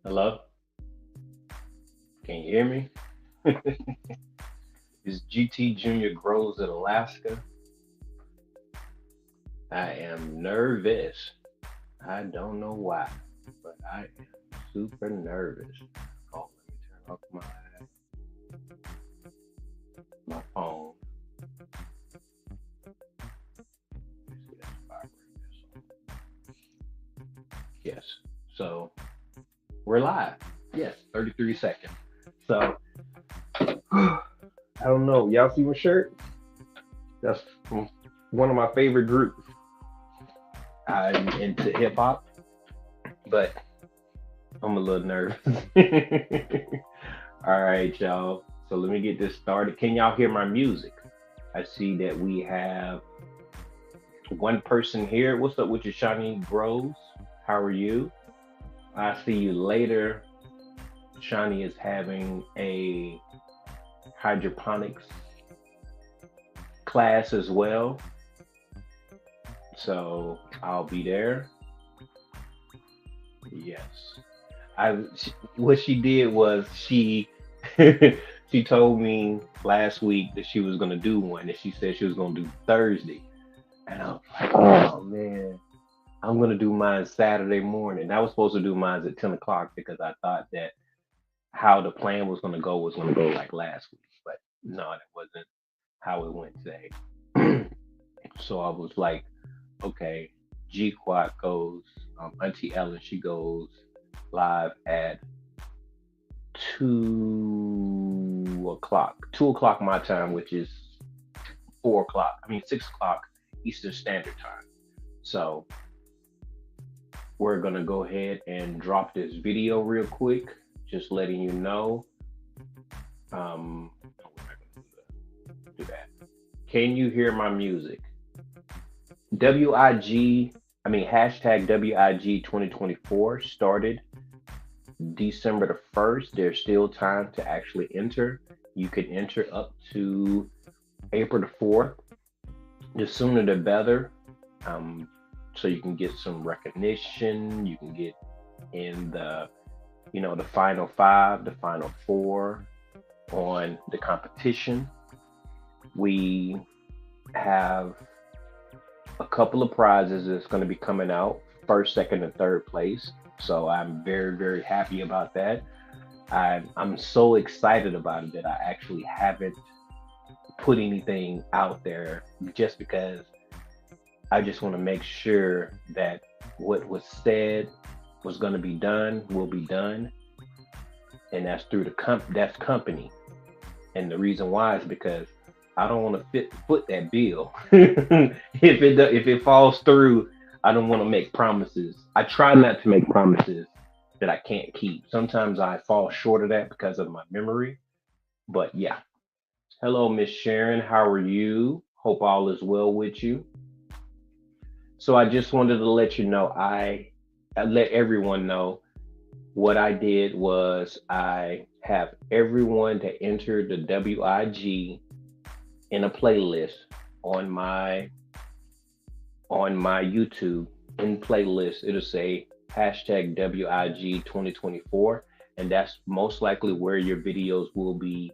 Hello? Can you hear me? Is GT Junior Grows in Alaska? I am nervous. I don't know why, but I am super nervous. Oh, let me turn off my phone. Let me see that's vibrating. Yes. So we're live. Yes, 33 seconds. So I don't know. Y'all see my shirt? That's from one of my favorite groups. I'm into hip hop, but I'm a little nervous. All right, y'all. So let me get this started. Can y'all hear my music? I see that we have one person here. What's up with you, Shawnee Groves? How are you? I see you later. Shawnee is having a hydroponics class as well. So I'll be there. Yes. What she did was she told me last week that she was gonna do one, and she said she was gonna do Thursday, and I was like, oh man, I'm gonna do mine Saturday morning. I was supposed to do mine at 10 o'clock because I thought that how the plan was gonna go like last week, but no, that wasn't how it went today. So I was like, okay, G Quad goes, Auntie Ellen, she goes live at 2 o'clock, 2 o'clock my time, which is 4 o'clock. I mean 6 o'clock Eastern Standard Time. So we're gonna go ahead and drop this video real quick, just letting you know. No, we're not gonna do that. Can you hear my music? WIG, I mean hashtag WIG 2024 started December the 1st. There's still time to actually enter. You can enter up to April the 4th. The sooner the better. Um, so you can get some recognition. You can get in the final five, the final four on the competition. We have a couple of prizes that's going to be coming out first, second, and third place. So I'm very, very happy about that. I'm so excited about it that I actually haven't put anything out there just because I just want to make sure that what was said was going to be done will be done, and that's through that's company. And the reason why is because I don't want to foot that bill. If it falls through, I don't want to make promises. I try not to make promises that I can't keep. Sometimes I fall short of that because of my memory. But yeah. Hello, Miss Sharon. How are you? Hope all is well with you. So I just wanted to let you know I let everyone know what I did was I have everyone to enter the WIG in a playlist on my on my YouTube in playlist. It'll say hashtag WIG 2024, and that's most likely where your videos will be.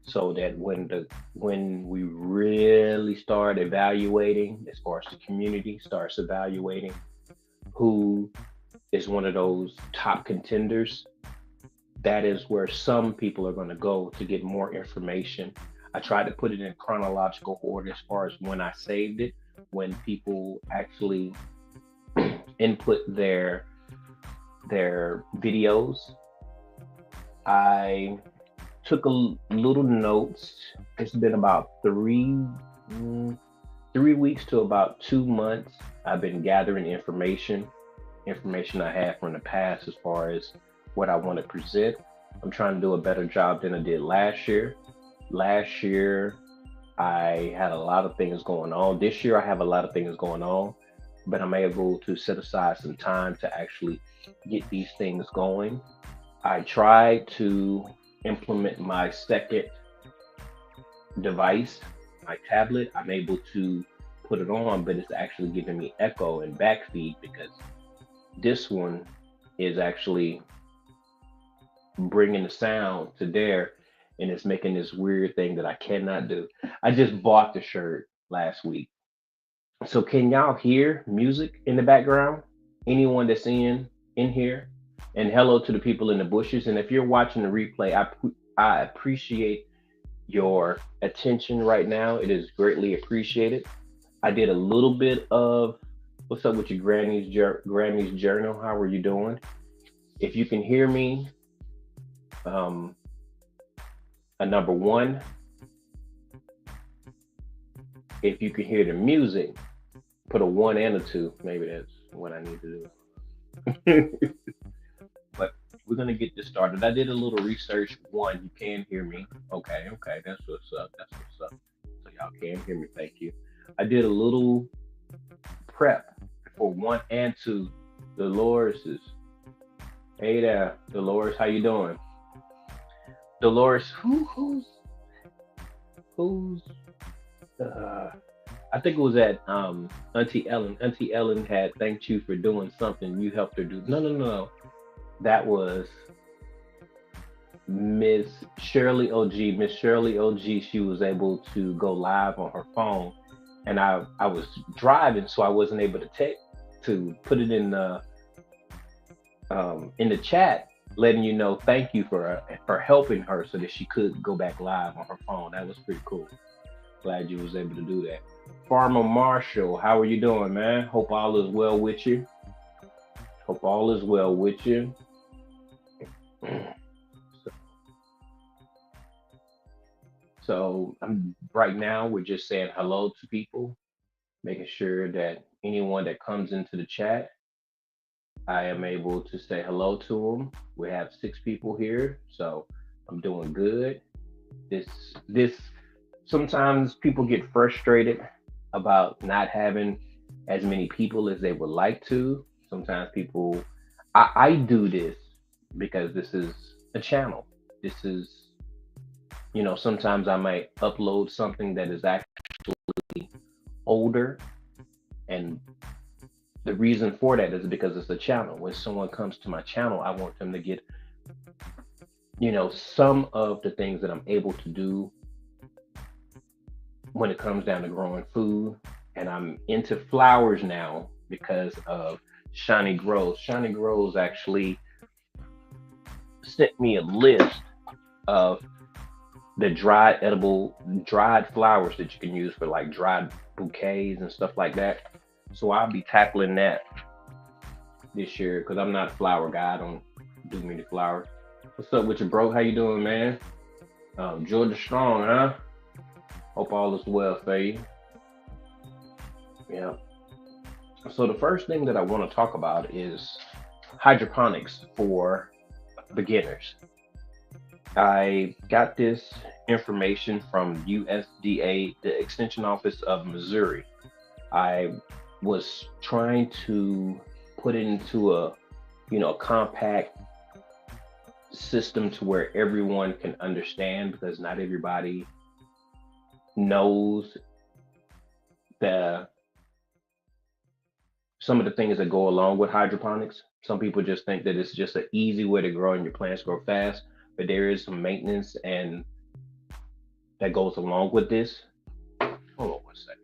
So that when we really start evaluating, as far as the community starts evaluating who is one of those top contenders, that is where some people are going to go to get more information. I tried to put it in chronological order as far as when I saved it, when people actually input their videos. I took a little notes. It's been about mm, 3 weeks to about 2 months. I've been gathering information I had from the past as far as what I want to present. I'm trying to do a better job than I did last year. Last year, I had a lot of things going on. This year, I have a lot of things going on, but I'm able to set aside some time to actually get these things going. I tried to implement my second device, my tablet. I'm able to put it on, but it's actually giving me echo and backfeed because this one is actually bringing the sound to there, and it's making this weird thing that I cannot do. I just bought the shirt last week. So can y'all hear music in the background? Anyone that's in here? And hello to the people in the bushes. And if you're watching the replay, I appreciate your attention right now. It is greatly appreciated. I did a little bit of what's up with your Granny's journal. How are you doing? If you can hear me, um, a number one. If you can hear the music, put a one and a two. Maybe that's what I need to do. But we're gonna get this started. I did a little research. One, you can hear me. Okay, okay, that's what's up. That's what's up. So y'all can hear me. Thank you. I did a little prep for one and two. Dolores is, hey there, Dolores. How you doing? Dolores, who's uh, I think it was at Auntie Ellen. Auntie Ellen had thanked you for doing something you helped her do. No, no, no, no. That was Miss Shirley OG. Miss Shirley OG. She was able to go live on her phone, and I was driving, so I wasn't able to put it in the chat, letting you know thank you for helping her so that she could go back live on her phone. That was pretty cool. Glad you was able to do that. Farmer Marshall, how are you doing, man? Hope all is well with you. Hope all is well with you. So right now we're just saying hello to people, making sure that anyone that comes into the chat, I am able to say hello to them. We have 6 people here, so I'm doing good. This sometimes people get frustrated about not having as many people as they would like to. Sometimes people, I do this because this is a channel. This is, sometimes I might upload something that is actually older. And the reason for that is because it's a channel. When someone comes to my channel, I want them to get, some of the things that I'm able to do when it comes down to growing food. And I'm into flowers now because of Shiny Grows. Shiny Grows actually sent me a list of the dried flowers that you can use for like dried bouquets and stuff like that. So I'll be tackling that this year because I'm not a flower guy. I don't do many flowers. What's up with you, bro? How you doing, man? Georgia Strong, huh? Hope all is well for you. Yeah. So the first thing that I want to talk about is hydroponics for beginners. I got this information from USDA, the Extension Office of Missouri. I was trying to put it into a compact system to where everyone can understand, because not everybody knows some of the things that go along with hydroponics. Some people just think that it's just an easy way to grow and your plants grow fast, but there is some maintenance and that goes along with this. Hold on one second.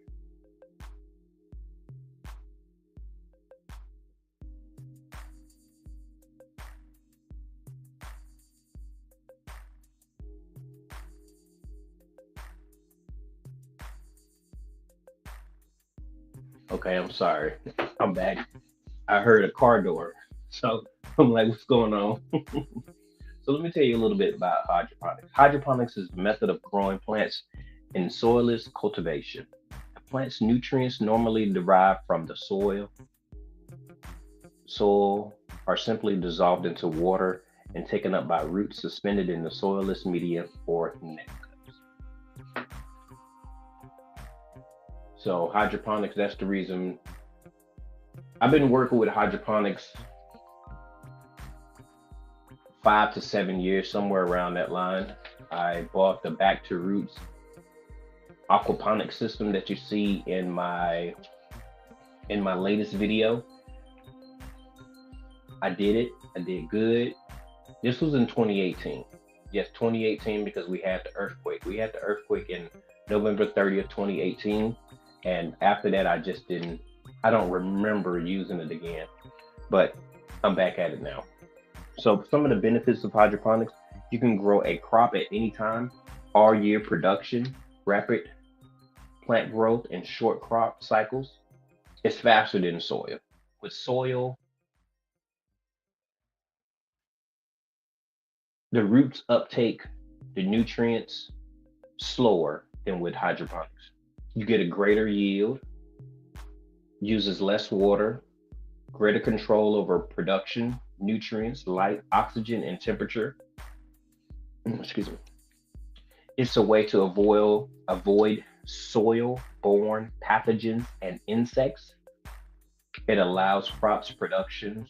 Okay, I'm sorry. I'm back. I heard a car door. So I'm like, what's going on? So let me tell you a little bit about hydroponics. Hydroponics is the method of growing plants in soilless cultivation. A plant's nutrients normally derived from the soil are simply dissolved into water and taken up by roots suspended in the soilless medium or net. So hydroponics, that's the reason I've been working with hydroponics 5 to 7 years, somewhere around that line. I bought the Back to Roots aquaponics system that you see in my latest video. I did it. I did good. This was in 2018. Yes, 2018 because we had the earthquake. We had the earthquake in November 30th, 2018. And after that, I don't remember using it again, but I'm back at it now. So some of the benefits of hydroponics, you can grow a crop at any time, all year production, rapid plant growth, and short crop cycles. It's faster than soil. With soil, the roots uptake the nutrients slower than with hydroponics. You get a greater yield, uses less water, greater control over production, nutrients, light, oxygen, and temperature. Excuse me. It's a way to avoid soil-borne pathogens and insects. It allows crops productions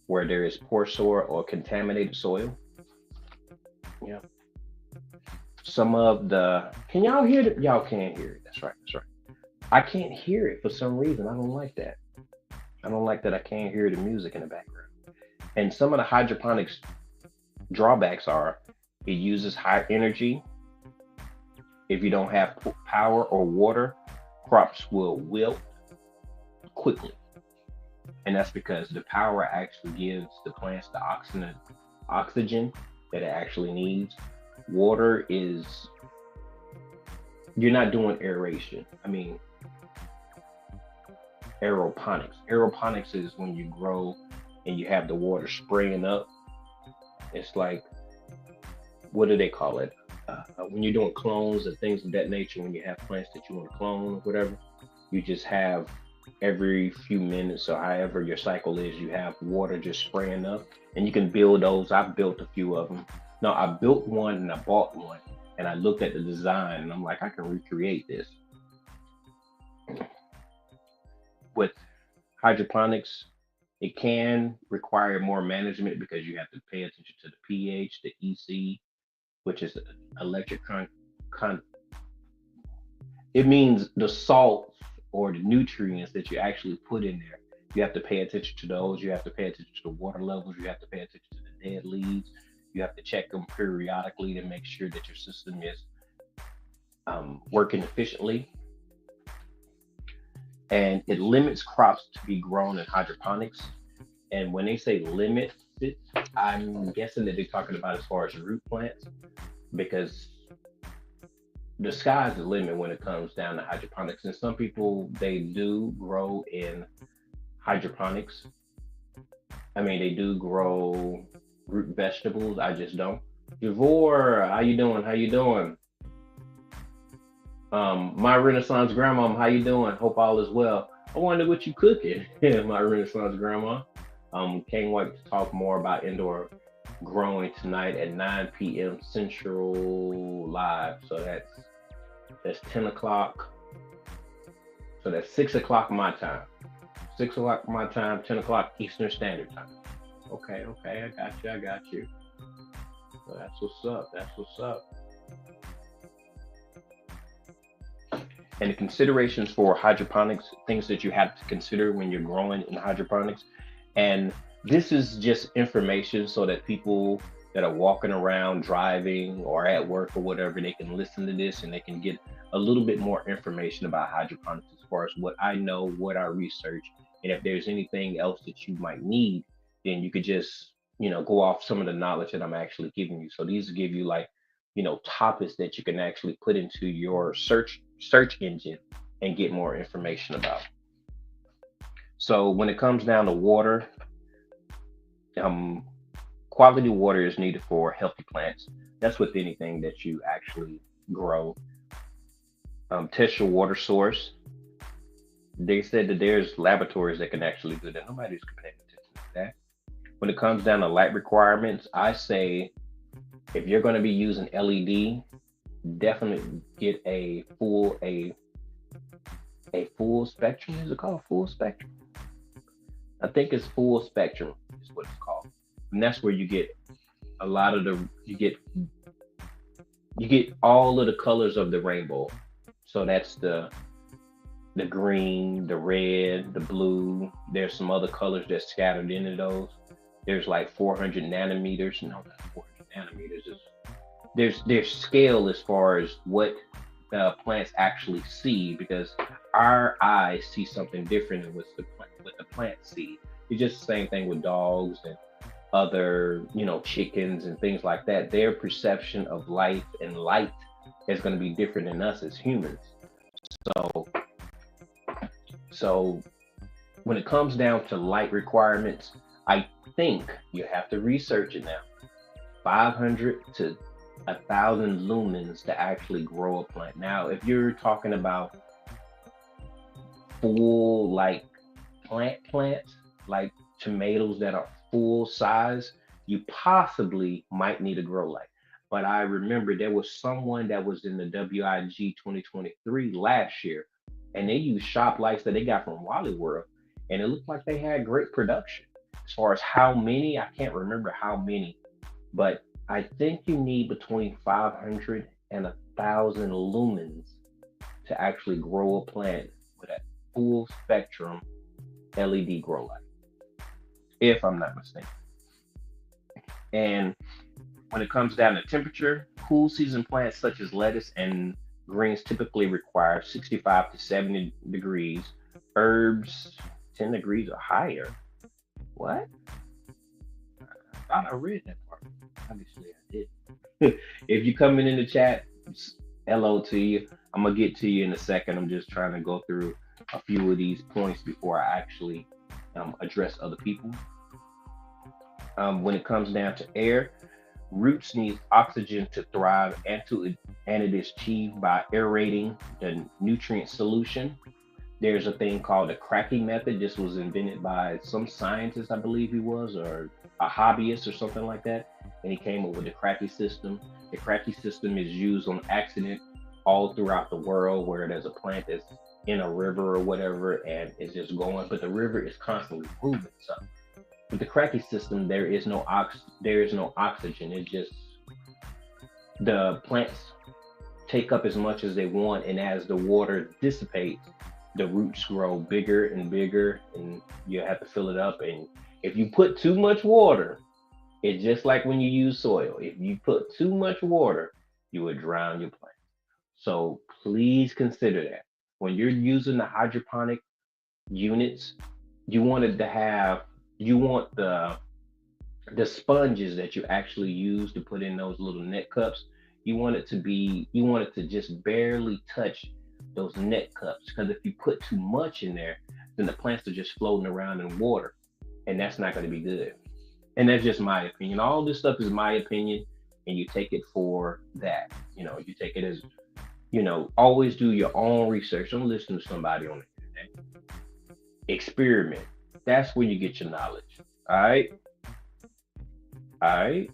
where there is poor soil or contaminated soil. Yeah. Some of the can y'all hear it? Y'all can't hear it. That's right. That's right. I can't hear it for some reason. I don't like that. I don't like that I can't hear the music in the background. And some of the hydroponics drawbacks are it uses high energy. If you don't have power or water, crops will wilt quickly. And that's because the power actually gives the plants the oxygen that it actually needs. Water is, you're not doing aeration. I mean, aeroponics. Aeroponics is when you grow and you have the water spraying up. It's like, what do they call it? When you're doing clones and things of that nature, when you have plants that you want to clone or whatever, you just have every few minutes or however your cycle is, you have water just spraying up, and you can build those. I've built a few of them. No, I built one and I bought one, and I looked at the design and I'm like, I can recreate this. With hydroponics, it can require more management because you have to pay attention to the pH, the EC, which is electric con it means the salts or the nutrients that you actually put in there. You have to pay attention to those. You have to pay attention to the water levels. You have to pay attention to the dead leaves. You have to check them periodically to make sure that your system is working efficiently. And it limits crops to be grown in hydroponics. And when they say limit it, I'm guessing that they're talking about as far as root plants, because the sky's the limit when it comes down to hydroponics. And some people they do grow in hydroponics. I mean, they do grow root vegetables. I just don't. Javor, how you doing? How you doing? My Renaissance grandma, how you doing? Hope all is well. I wonder what you cooking, my Renaissance grandma. Can't wait to talk more about indoor growing tonight at 9 p.m. Central Live. So that's 10 o'clock. So that's 6 o'clock my time. 6 o'clock my time, 10 o'clock Eastern Standard Time. Okay, okay, I got you, I got you. So that's what's up. That's what's up. And the considerations for hydroponics, things that you have to consider when you're growing in hydroponics. And this is just information so that people that are walking around, driving, or at work or whatever, they can listen to this and they can get a little bit more information about hydroponics as far as what I know, what I research. And if there's anything else that you might need, then you could just, go off some of the knowledge that I'm actually giving you. So these give you like, topics that you can actually put into your search engine and get more information about. So when it comes down to water, um, quality water is needed for healthy plants. That's with anything that you actually grow. Test your water source. They said that there's laboratories that can actually do that. Nobody's paying attention to that. When it comes down to light requirements, I say if you're going to be using LED, definitely get a full spectrum. Is it called full spectrum? I think it's full spectrum is what it's called. And that's where you get a lot of the you get all of the colors of the rainbow. So that's the green, the red, the blue. There's some other colors that's scattered into those. There's like 400 nanometers. No, not 400 nanometers. There's scale as far as what plants actually see, because our eyes see something different than what the plants see. It's just the same thing with dogs and other, chickens and things like that. Their perception of life and light is going to be different than us as humans. So, so when it comes down to light requirements, I think you have to research it now. 500 to 1,000 lumens to actually grow a plant. Now, if you're talking about full like plants, like tomatoes that are full size, you possibly might need a grow light. But I remember there was someone that was in the WIG 2023 last year, and they used shop lights that they got from Wally World, and it looked like they had great production. As far as how many, I can't remember how many, but I think you need between 500 and 1,000 lumens to actually grow a plant with a full spectrum LED grow light, if I'm not mistaken. And when it comes down to temperature, cool season plants such as lettuce and greens typically require 65 to 70 degrees. Herbs, 10 degrees or higher. What? I thought I read that part. Obviously, I did. If you coming in the chat, hello to you. I'm gonna get to you in a second. I'm just trying to go through a few of these points before I actually address other people. When it comes down to air, roots need oxygen to thrive, and it is achieved by aerating the nutrient solution. There's a thing called the cracking method. This was invented by some scientist, I believe he was, or a hobbyist or something like that. And he came up with the cracky system. The cracky system is used on accident all throughout the world, where there's a plant that's in a river or whatever and it's just going, but the river is constantly moving. So with the cracky system, there is no oxygen. It's just the plants take up as much as they want, and as the water dissipates, the roots grow bigger and bigger, and you have to fill it up. And if you put too much water, it's just like when you use soil. If you put too much water, you would drown your plant. So please consider that when you're using the hydroponic units. You wanted to have you want the sponges that you actually use to put in those little net cups. You want it to just barely touch those net cups, because if you put too much in there, then the plants are just floating around in water, and that's not going to be good. And that's just my opinion. All this stuff is my opinion, and you take it for that. You take it as, always do your own research. Don't listen to somebody on the internet. Experiment. That's where you get your knowledge. All right. All right.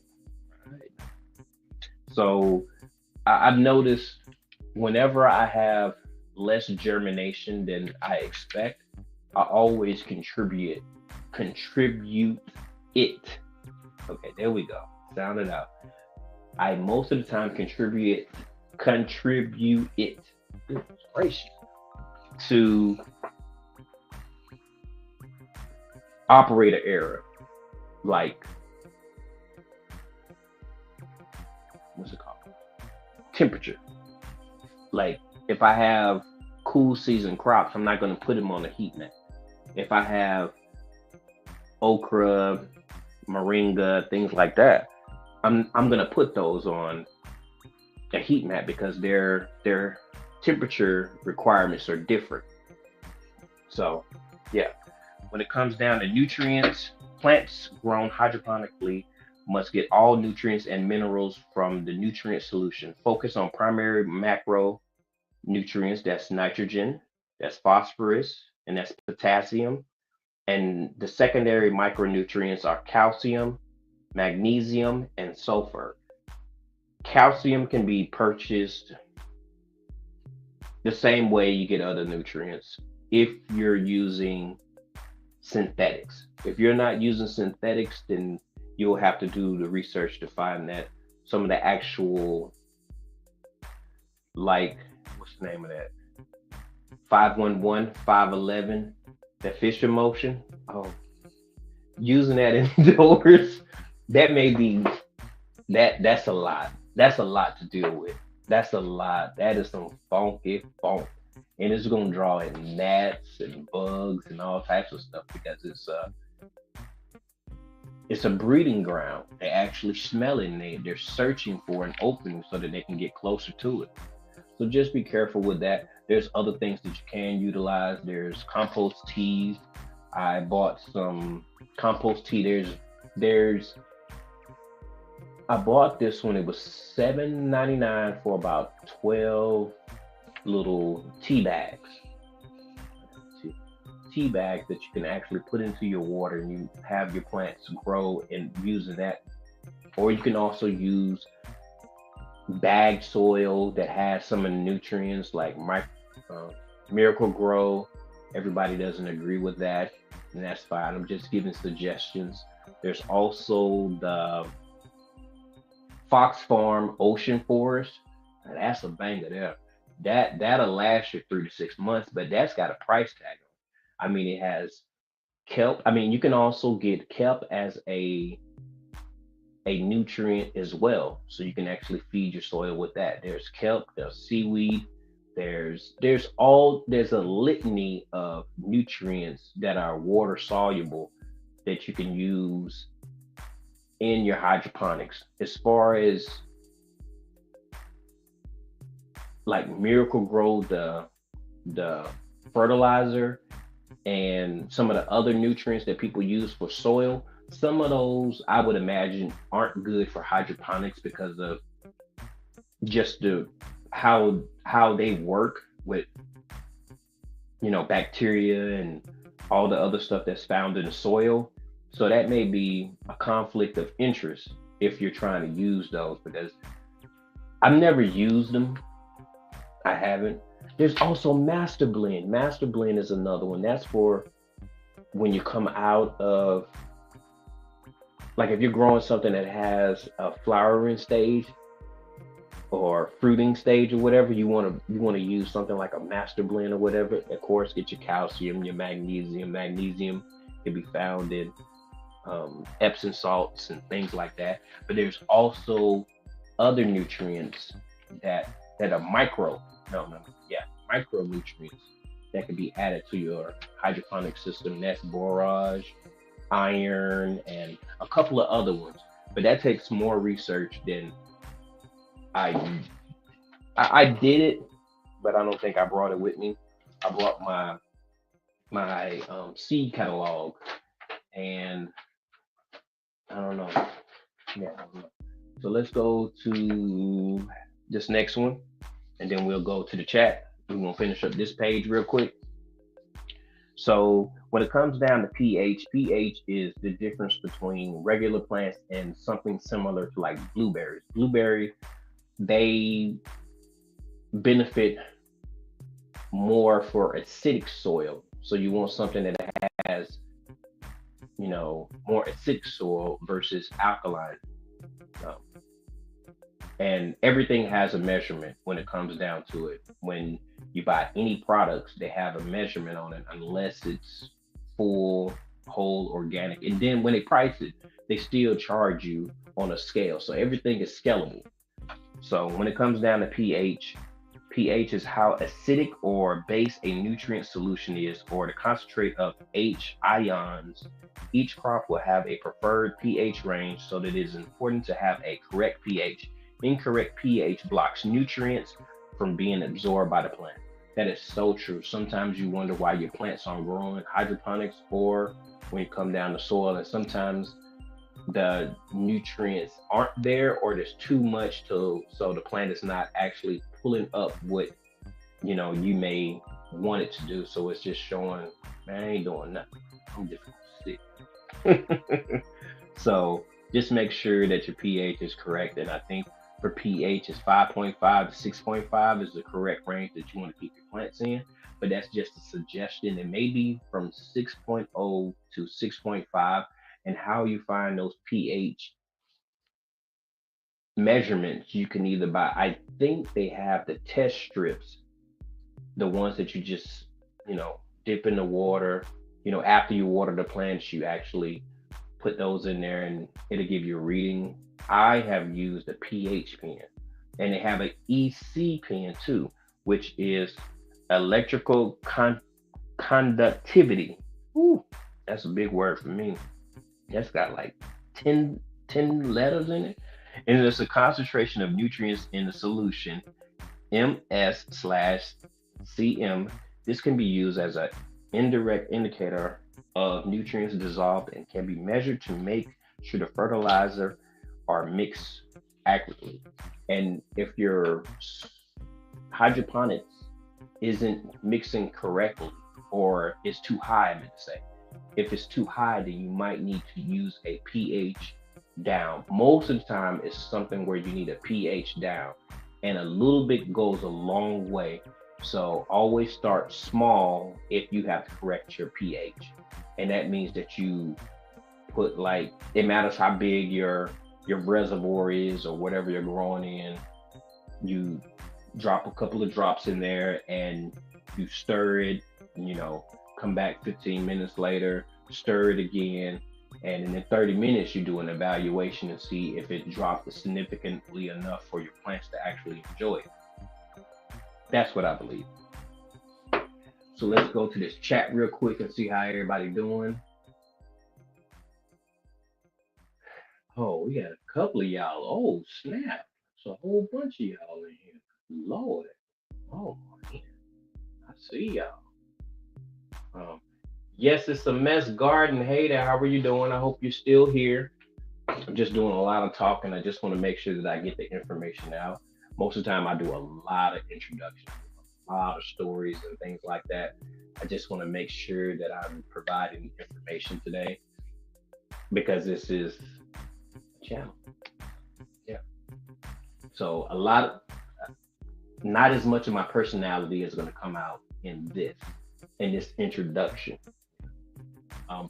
All right. So I've noticed whenever I have less germination than I expect, I always contribute it. Okay, there we go. Sound it out. I most of the time contribute it. Goodness gracious. To operator error. Like, what's it called? Temperature. Like, if I have cool season crops, I'm not going to put them on a heat mat. If I have okra, moringa, things like that, I'm going to put those on a heat mat, because their temperature requirements are different. So, yeah. When it comes down to nutrients, plants grown hydroponically must get all nutrients and minerals from the nutrient solution. Focus on primary macro nutrients, that's nitrogen, that's phosphorus, and that's potassium. And the secondary micronutrients are calcium, magnesium, and sulfur. Calcium can be purchased the same way you get other nutrients if you're using synthetics. If you're not using synthetics, then you'll have to do the research to find that some of the actual, like, what's the name of that? 511, 511, that fish emotion. Oh, using that indoors, that may be that's a lot. That's a lot to deal with. That's a lot. That is some funky funk. And it's gonna draw in gnats and bugs and all types of stuff because it's a breeding ground. They actually smell it and they're searching for an opening so that they can get closer to it. So just be careful with that. There's other things that you can utilize. There's compost teas. I bought some compost tea. There's I bought this one. It was $7.99 for about 12 little tea bags. Tea bags that you can actually put into your water and you have your plants grow and using that. Or you can also use bagged soil that has some of the nutrients like uh, Miracle Grow. Everybody doesn't agree with that, and that's fine. I'm just giving suggestions. There's also the Fox Farm Ocean Forest. Now, that's a banger there. That'll last you 3 to 6 months, but that's got a price tag on it. I mean, it has kelp. I mean, you can also get kelp as a nutrient as well. So you can actually feed your soil with that. There's kelp, there's seaweed, there's a litany of nutrients that are water soluble that you can use in your hydroponics. As far as like Miracle Grow, the fertilizer and some of the other nutrients that people use for soil, some of those I would imagine aren't good for hydroponics because of just how they work with bacteria and all the other stuff that's found in the soil. So that may be a conflict of interest if you're trying to use those because I've never used them. I haven't. There's also Master Blend. Master Blend is another one. That's for when you come out of, like, if you're growing something that has a flowering stage or fruiting stage or whatever, you want to use something like a Master Blend or whatever. Of course, get your calcium, your magnesium. Magnesium can be found in Epsom salts and things like that. But there's also other nutrients that are micro, no, no, yeah, micronutrients that can be added to your hydroponic system. That's borage, iron, and a couple of other ones. But that takes more research than I I did it, but I don't think I brought it with me. I brought my seed catalog, and I don't know. Yeah, I don't know. So let's go to this next one, and then we'll go to the chat. We're gonna finish up this page real quick. So when it comes down to pH is the difference between regular plants and something similar to like blueberries. Blueberry, they benefit more for acidic soil. So you want something that has, more acidic soil versus alkaline. Um, and everything has a measurement when it comes down to it. When you buy any products, they have a measurement on it, unless it's full, whole, organic. And then when they price it, they still charge you on a scale. So everything is scalable. So when it comes down to pH is how acidic or base a nutrient solution is, or the concentrate of H ions. Each crop will have a preferred pH range, so that it is important to have a correct pH. Incorrect pH blocks nutrients from being absorbed by the plant. That is so true. Sometimes you wonder why your plants aren't growing hydroponics or when you come down the soil, and sometimes the nutrients aren't there or there's too much to so the plant is not actually pulling up what you may want it to do. So it's just showing, man, I ain't doing nothing. I'm just sick. So just make sure that your pH is correct. And I think for pH is 5.5 to 6.5 is the correct range that you want to keep your plants in. But that's just a suggestion. It may be from 6.0 to 6.5. And how you find those pH measurements, you can either buy, I think they have the test strips, the ones that you just, dip in the water. After you water the plants, you actually put those in there and it'll give you a reading. I have used a pH pen, and they have an EC pen too, which is electrical conductivity. Ooh, that's a big word for me. That's got like 10, 10 letters in it. And it's a concentration of nutrients in the solution, MS slash CM. This can be used as an indirect indicator of nutrients dissolved and can be measured to make sure the fertilizer are mixed accurately. And if your hydroponics isn't mixing correctly or is too high, I meant to say, if it's too high, then you might need to use a pH down. Most of the time, it's something where you need a pH down, and a little bit goes a long way. So always start small if you have to correct your pH, and that means that you put, like, it matters how big your reservoir is or whatever you're growing in. You drop a couple of drops in there and you stir it, come back 15 minutes later, stir it again, and in 30 minutes you do an evaluation and see if it dropped significantly enough for your plants to actually enjoy it. That's what I believe. So let's go to this chat real quick and see how everybody doing. Oh, we got a couple of y'all. Oh, snap. It's a whole bunch of y'all in here. Lord. Oh, man. I see y'all. Yes, it's a mess garden. Hey there, how are you doing? I hope you're still here. I'm just doing a lot of talking. I just want to make sure that I get the information out. Most of the time I do a lot of introductions, a lot of stories and things like that. I just want to make sure that I'm providing information today because this is a channel. Yeah. So not as much of my personality is going to come out in this introduction.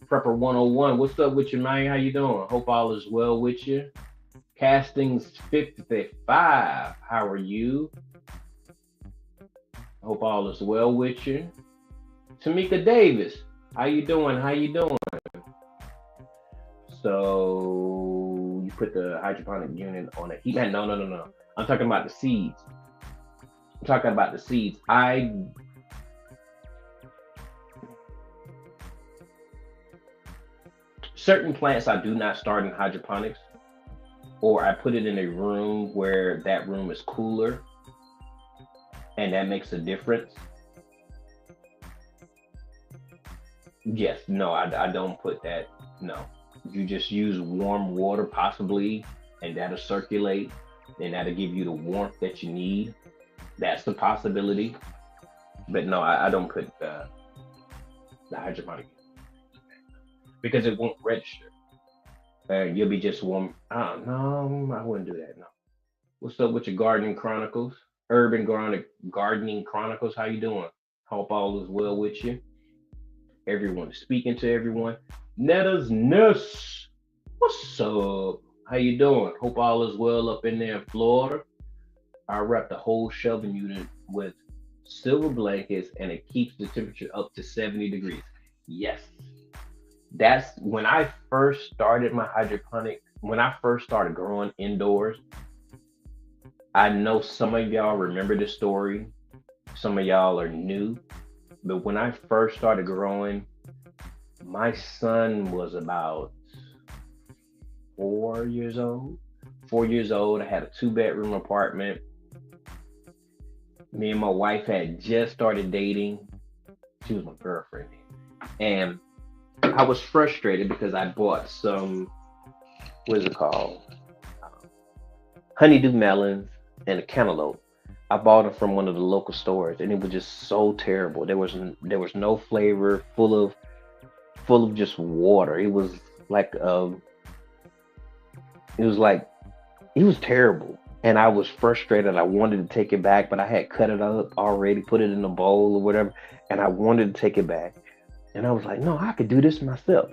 Prepper 101, what's up with you, man? How you doing? Hope all is well with you. Castings 55, how are you? Hope all is well with you. Tamika Davis, how you doing? How you doing? So you put the hydroponic unit on a heat mat? No. I'm talking about the seeds. Certain plants I do not start in hydroponics, or I put it in a room where that room is cooler, and that makes a difference. Yes, no, I don't put that. No, you just use warm water possibly, and that'll circulate, and that'll give you the warmth that you need. That's the possibility. But no, I don't put the hydroponic because it won't register. You'll be just warm. Oh, no, I wouldn't do that. No. What's up with your gardening chronicles? Urban gardening chronicles. How you doing? Hope all is well with you. Everyone is speaking to everyone. Netta's Ness. What's up? How you doing? Hope all is well up in there in Florida. I wrap the whole shelving unit with silver blankets and it keeps the temperature up to 70 degrees. Yes. That's when I first started my hydroponic, when I first started growing indoors. I know some of y'all remember this story. Some of y'all are new. But when I first started growing, my son was about 4 years old. 4 years old. I had a 2-bedroom apartment. Me and my wife had just started dating. She was my girlfriend. And I was frustrated because I bought some, what is it called? Honeydew melons and a cantaloupe. I bought them from one of the local stores, and it was just so terrible. There was no flavor, full of just water. It was terrible. And I was frustrated. I wanted to take it back, but I had cut it up already, put it in a bowl or whatever, and I wanted to take it back. And I was like, no, I could do this myself.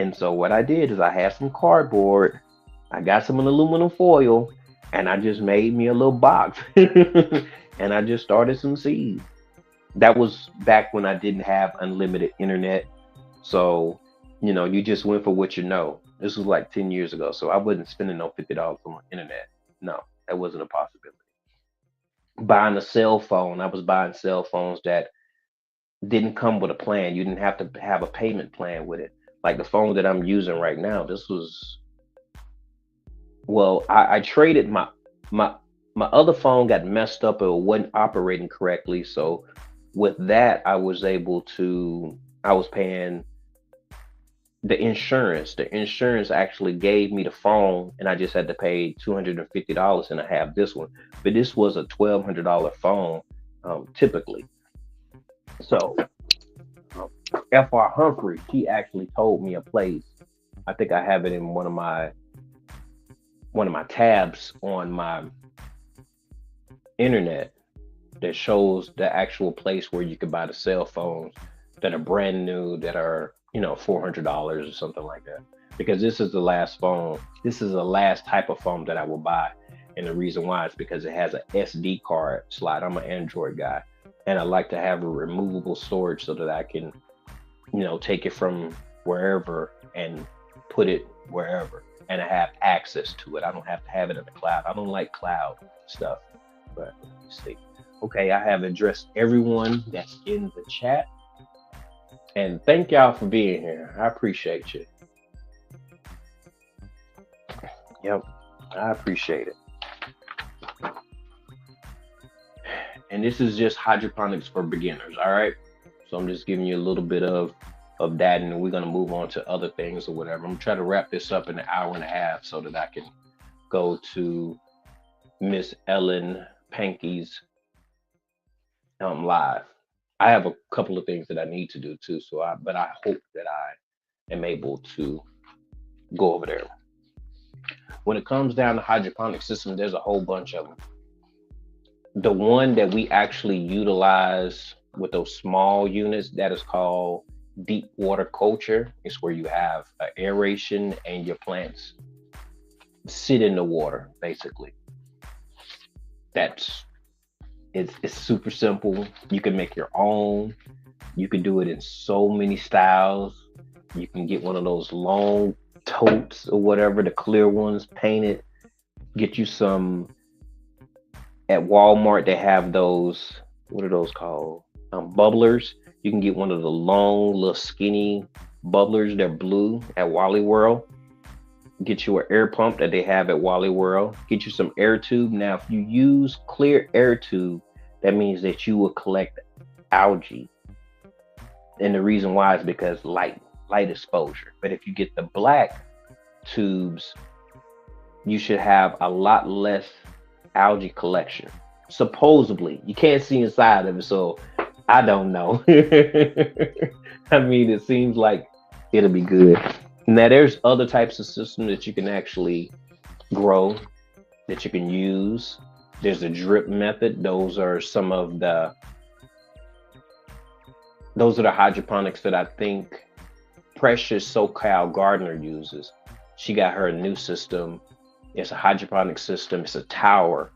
And so what I did is I had some cardboard, I got some aluminum foil, and I just made me a little box. And I just started some seeds. That was back when I didn't have unlimited internet. So, You just went for what you know. This was like 10 years ago, so I wasn't spending no $50 on the internet. No, that wasn't a possibility. Buying a cell phone, I was buying cell phones that didn't come with a plan. You didn't have to have a payment plan with it. Like the phone that I'm using right now, this was, well, I traded my my other phone got messed up, it wasn't operating correctly. So with that, I was paying the insurance actually gave me the phone, and I just had to pay $250, and I have this one. But this was a $1,200 phone, typically. So Fr Humphrey, he actually told me a place. I think I have it in one of my tabs on my internet that shows the actual place where you can buy the cell phones that are brand new, that are, $400 or something like that. Because this is the last phone. This is the last type of phone that I will buy. And the reason why is because it has a SD card slot. I'm an Android guy. And I like to have a removable storage so that I can, take it from wherever and put it wherever. And I have access to it. I don't have to have it in the cloud. I don't like cloud stuff. But let's see. Okay, I have addressed everyone that's in the chat. And thank y'all for being here. I appreciate you. Yep, I appreciate it. And this is just hydroponics for beginners, all right? So I'm just giving you a little bit of that, and we're gonna move on to other things or whatever. I'm gonna try to wrap this up in an hour and a half so that I can go to Miss Ellen Pankey's live. I have a couple of things that I need to do too, but I hope that I am able to go over there. When it comes down to hydroponic systems, there's a whole bunch of them. The one that we actually utilize with those small units, that is called deep water culture. It's where you have aeration and your plants sit in the water, basically. That's it's super simple. You can make your own. You can do it in so many styles. You can get one of those long totes or whatever, the clear ones, painted. Get you some at Walmart. They have those. What are those called? Bubblers. You can get one of the long, little skinny bubblers. They're blue at Wally World. Get you an air pump that they have at Wally World. Get you some air tube. Now, if you use clear air tube, that means that you will collect algae. And the reason why is because light exposure. But if you get the black tubes, you should have a lot less algae collection. Supposedly, you can't see inside of it, so I don't know. I mean, it seems like it'll be good. Now, there's other types of systems that you can actually grow, that you can use. There's a drip method. Those are the hydroponics that I think Precious SoCal Gardner uses. She got her new system. It's a hydroponic system. It's a tower.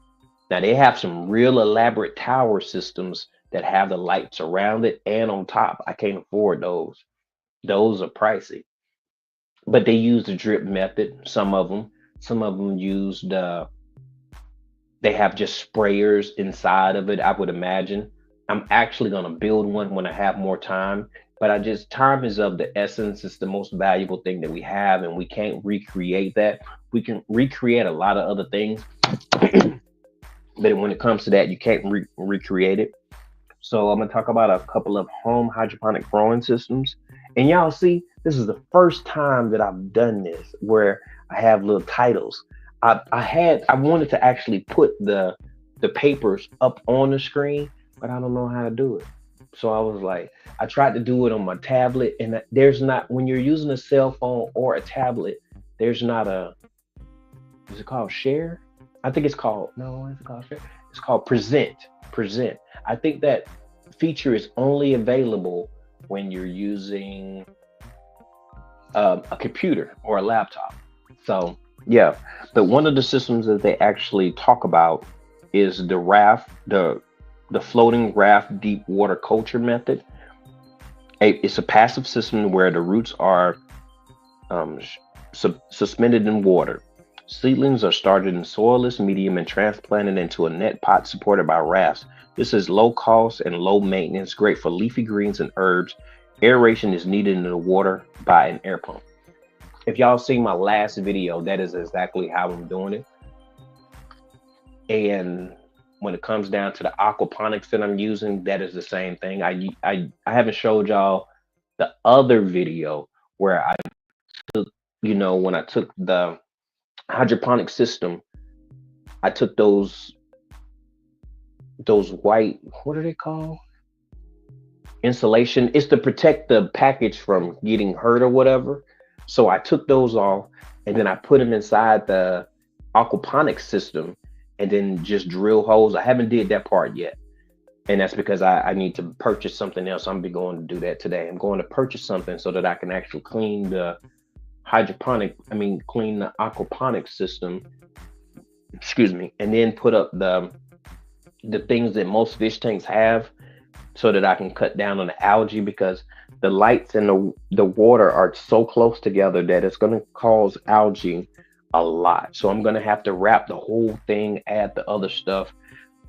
Now, they have some real elaborate tower systems that have the lights around it and on top. I can't afford those. Those are pricey. But they use the drip method. Some of them use they have just sprayers inside of it, I would imagine. I'm actually going to build one when I have more time. But time is of the essence. It's the most valuable thing that we have, and we can't recreate that. We can recreate a lot of other things. But when it comes to that, you can't recreate it. So I'm going to talk about a couple of home hydroponic growing systems. And y'all see, this is the first time that I've done this where I have little titles. I wanted to actually put the papers up on the screen, but I don't know how to do it. So I was like, I tried to do it on my tablet, and there's not, when you're using a cell phone or a tablet, there's not is it called share? I think it's called, no, it's called share. It's called present. I think that feature is only available when you're using a computer or a laptop. So yeah, but one of the systems that they actually talk about is the floating raft deep water culture method. It's a passive system where the roots are um, suspended in water. Seedlings are started in soilless medium and transplanted into a net pot supported by rafts. This is low cost and low maintenance, great for leafy greens and herbs. Aeration is needed in the water by an air pump. If y'all seen my last video, that is exactly how I'm doing it. And when it comes down to the aquaponics that I'm using, that is the same thing. I haven't showed y'all the other video where I took, when I took the hydroponic system, I took those white, what are they called? Insulation. It's to protect the package from getting hurt or whatever. So I took those off and then I put them inside the aquaponics system and then just drill holes. I haven't did that part yet. And that's because I need to purchase something else. I'm be going to do that today. I'm going to purchase something so that I can actually clean the clean the aquaponics system, excuse me, and then put up the things that most fish tanks have so that I can cut down on the algae because the lights and the water are so close together that it's going to cause algae a lot. So I'm going to have to wrap the whole thing, add the other stuff.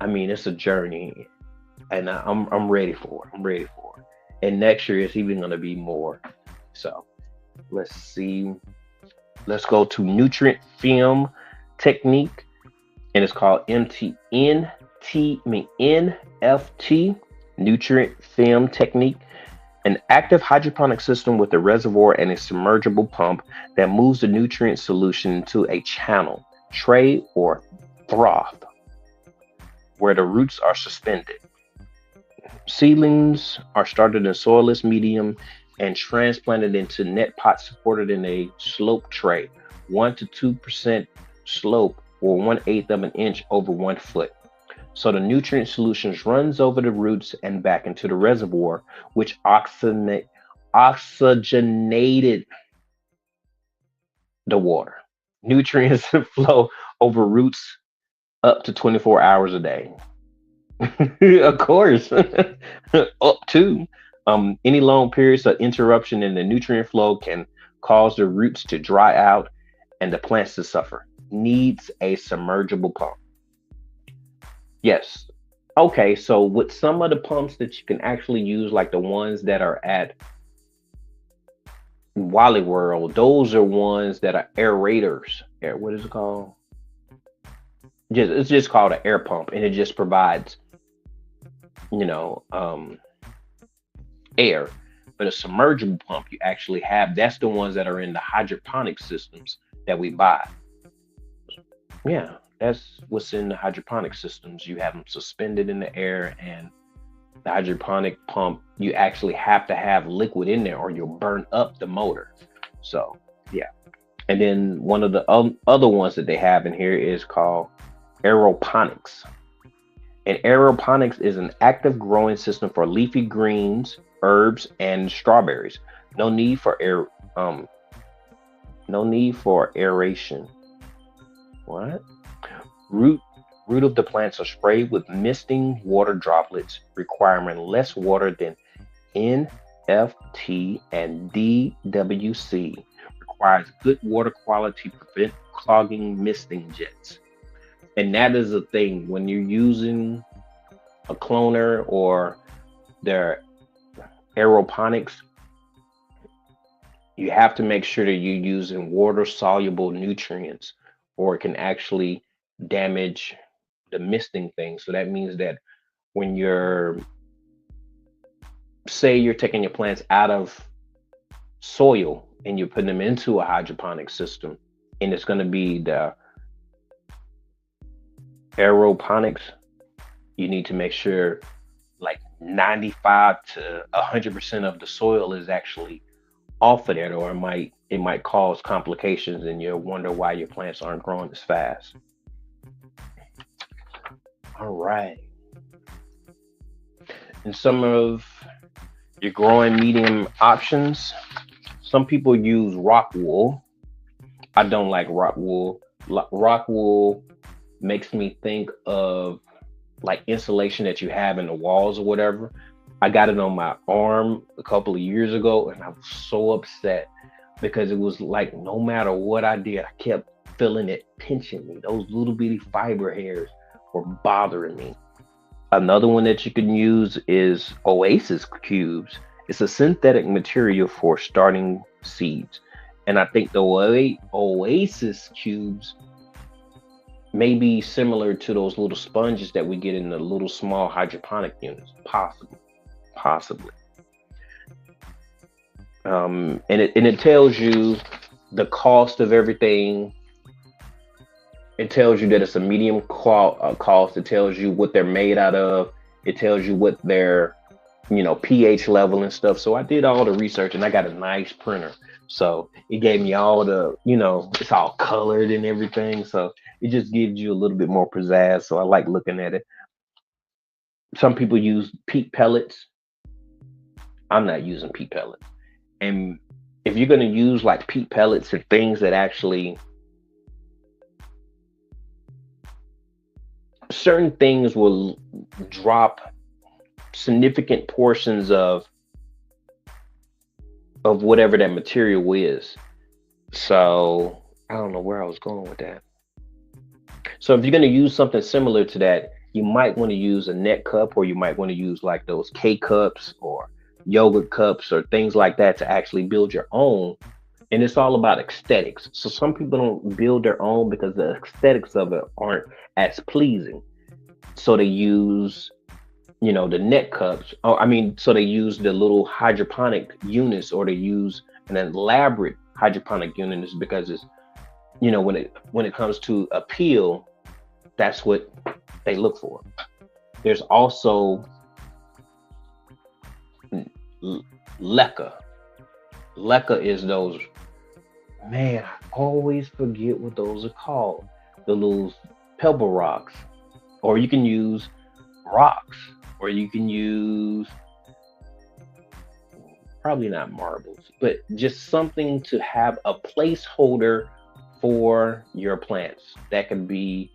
I mean, it's a journey, and I'm ready for it. I'm ready for it. And next year it's even going to be more. So let's see. Let's go to nutrient film technique, and it's called NFT, nutrient film technique. An active hydroponic system with a reservoir and a submergible pump that moves the nutrient solution into a channel, tray, or trough where the roots are suspended. Seedlings are started in soilless medium and transplanted into net pots supported in a slope tray, 1 to 2% slope or 1/8 of an inch over 1 foot. So the nutrient solutions runs over the roots and back into the reservoir, which oxygenated the water. Nutrients flow over roots up to 24 hours a day. Of course, up to any long periods of interruption in the nutrient flow can cause the roots to dry out and the plants to suffer. Needs a submergible pump. Yes. Okay, so with some of the pumps that you can actually use, like the ones that are at Wally World, those are ones that are aerators. What is it called? It's just called an air pump, and it just provides, you know, air. But a submergible pump, you actually have. That's the ones that are in the hydroponic systems that we buy. Yeah, that's what's in the hydroponic systems. You have them suspended in the air, and the hydroponic pump, you actually have to have liquid in there or you'll burn up the motor. So, yeah. And then one of the other ones that they have in here is called aeroponics. And aeroponics is an active growing system for leafy greens, herbs, and strawberries. No need for no need for aeration. What? Root root of the plants are sprayed with misting water droplets, requiring less water than NFT and DWC. Requires good water quality, prevent clogging misting jets. And that is the thing when you're using a cloner or their aeroponics, you have to make sure that you're using water soluble nutrients or it can actually damage the misting thing. So that means that when you're, say you're taking your plants out of soil and you're putting them into a hydroponic system, and it's going to be the aeroponics, you need to make sure like 95 to 100% of the soil is actually off of that, or it might cause complications and you'll wonder why your plants aren't growing as fast. All right. And some of your growing medium options, some people use rock wool. I don't like rock wool. Rock wool makes me think of like insulation that you have in the walls or whatever. I got it on my arm a couple of years ago and I was so upset because it was like no matter what I did, I kept feeling it pinching me. Those little bitty fiber hairs were bothering me. Another one that you can use is Oasis cubes. It's a synthetic material for starting seeds. And I think the Oasis cubes may be similar to those little sponges that we get in the little small hydroponic units. Possibly. Possibly. And it tells you the cost of everything. It tells you that it's a medium cost. It tells you what they're made out of. It tells you what their pH level and stuff. So I did all the research and I got a nice printer. So it gave me all the, it's all colored and everything. So it just gives you a little bit more pizzazz. So I like looking at it. Some people use peat pellets. I'm not using peat pellets. And if you're going to use like peat pellets and things that actually, certain things will drop significant portions of whatever that material is. So I don't know where I was going with that. So if you're going to use something similar to that, you might want to use a net cup, or you might want to use like those K cups or yogurt cups or things like that to actually build your own. And it's all about aesthetics. So some people don't build their own because the aesthetics of it aren't as pleasing. So they use, the net cups. Oh, I mean, so they use the little hydroponic units, or they use an elaborate hydroponic unit, is because it's, when it comes to appeal, that's what they look for. There's also leca. Leca is those, man, I always forget what those are called. The little pebble rocks. Or you can use rocks. Or you can use, probably not marbles, but just something to have a placeholder for your plants. That could be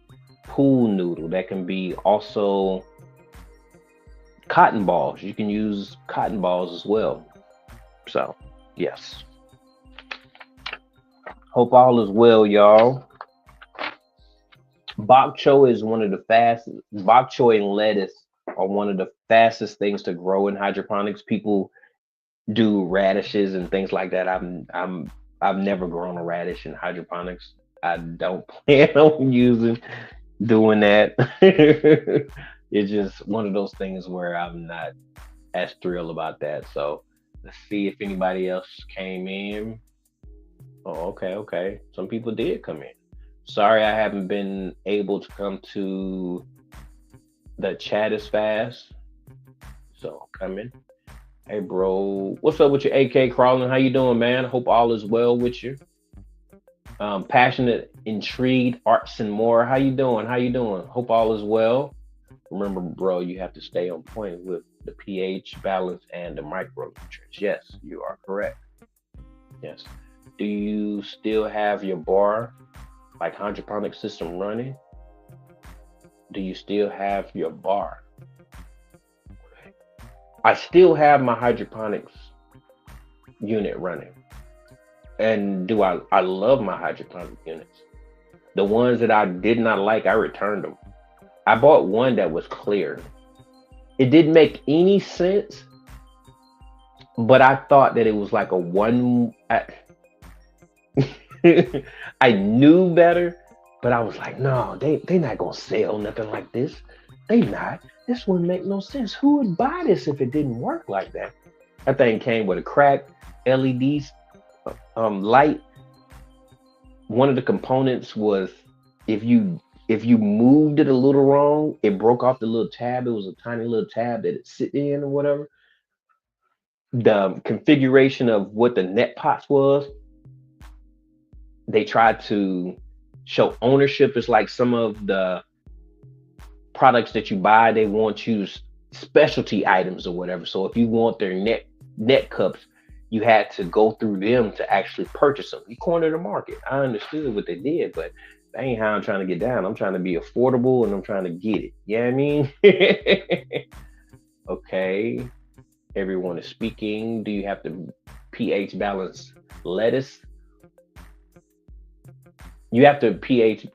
pool noodle. That can be also cotton balls. You can use cotton balls as well. So, yes. Hope all is well, y'all. Bok choy is one of the fastest. Bok choy and lettuce are one of the fastest things to grow in hydroponics. People do radishes and things like that. I've never grown a radish in hydroponics. I don't plan on doing that. It's just one of those things where I'm not as thrilled about that. So let's see if anybody else came in. Oh, okay, okay. Some people did come in. Sorry, I haven't been able to come to the chat as fast. So come in. Hey, bro. What's up with your AK crawling? How you doing, man? Hope all is well with you. Passionate, intrigued, arts and more. How you doing? How you doing? Hope all is well. Remember, bro, you have to stay on point with the pH balance and the micronutrients. Yes, you are correct. Yes. Do you still have your bar, like hydroponic system running? Do you still have your bar? I still have my hydroponics unit running. And I love my hydroponic units. The ones that I did not like, I returned them. I bought one that was clear. It didn't make any sense, but I thought that it was like a one. I knew better, but I was like, no, they not gonna sell nothing like this. They not. This wouldn't make no sense. Who would buy this if it didn't work like that? That thing came with a cracked LED light. One of the components was if you moved it a little wrong, it broke off the little tab. It was a tiny little tab that it sit in or whatever. The configuration of what the net pots was, they tried to show ownership. It's like some of the products that you buy, they want you specialty items or whatever. So if you want their net cups, you had to go through them to actually purchase them. You cornered the market. I understood what they did, but that ain't how I'm trying to get down. I'm trying to be affordable and I'm trying to get it. You know what I mean? Okay. Everyone is speaking. Do you have to pH balance lettuce, you have to pH.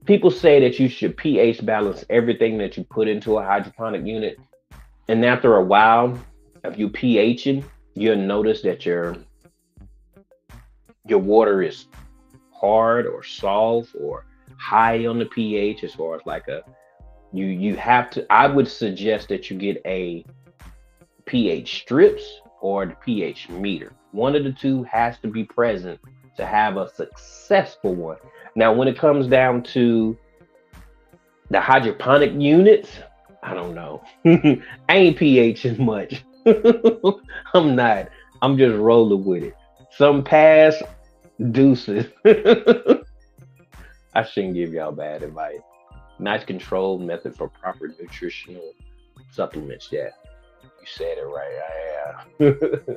People say that you should pH balance everything that you put into a hydroponic unit, and after a while, if you pHing, you'll notice that your water is hard or soft or high on the pH as far as like a you have to. I would suggest that you get a pH strips or the pH meter. One of the two has to be present to have a successful one. Now, when it comes down to the hydroponic units, I don't know. I ain't pHing much. I'm not. I'm just rolling with it. Some pass deuces. I shouldn't give y'all bad advice. Nice controlled method for proper nutritional supplements. Yeah, you said it right. Yeah.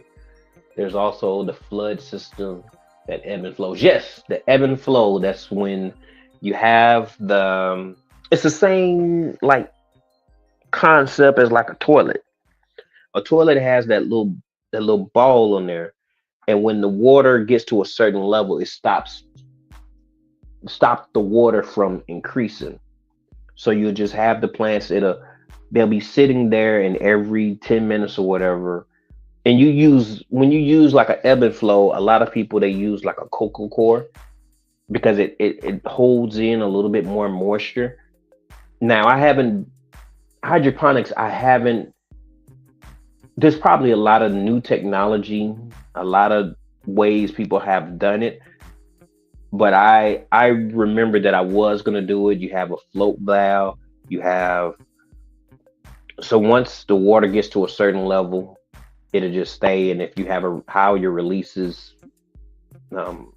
There's also the flood system that ebb and flows. Yes, the ebb and flow. That's when you have the. It's the same like concept as like a toilet. A toilet has that little ball on there, and when the water gets to a certain level, it stops the water from increasing. So you'll just have the plants. They'll be sitting there, and every 10 minutes or whatever. And when you use like an ebb and flow, a lot of people they use like a cocoa core because it holds in a little bit more moisture. Now I haven't hydroponics. I haven't. There's probably a lot of new technology, a lot of ways people have done it, but I remember that I was gonna do it. You have a float valve. You have so once the water gets to a certain level, it'll just stay. And if you have a how your releases um,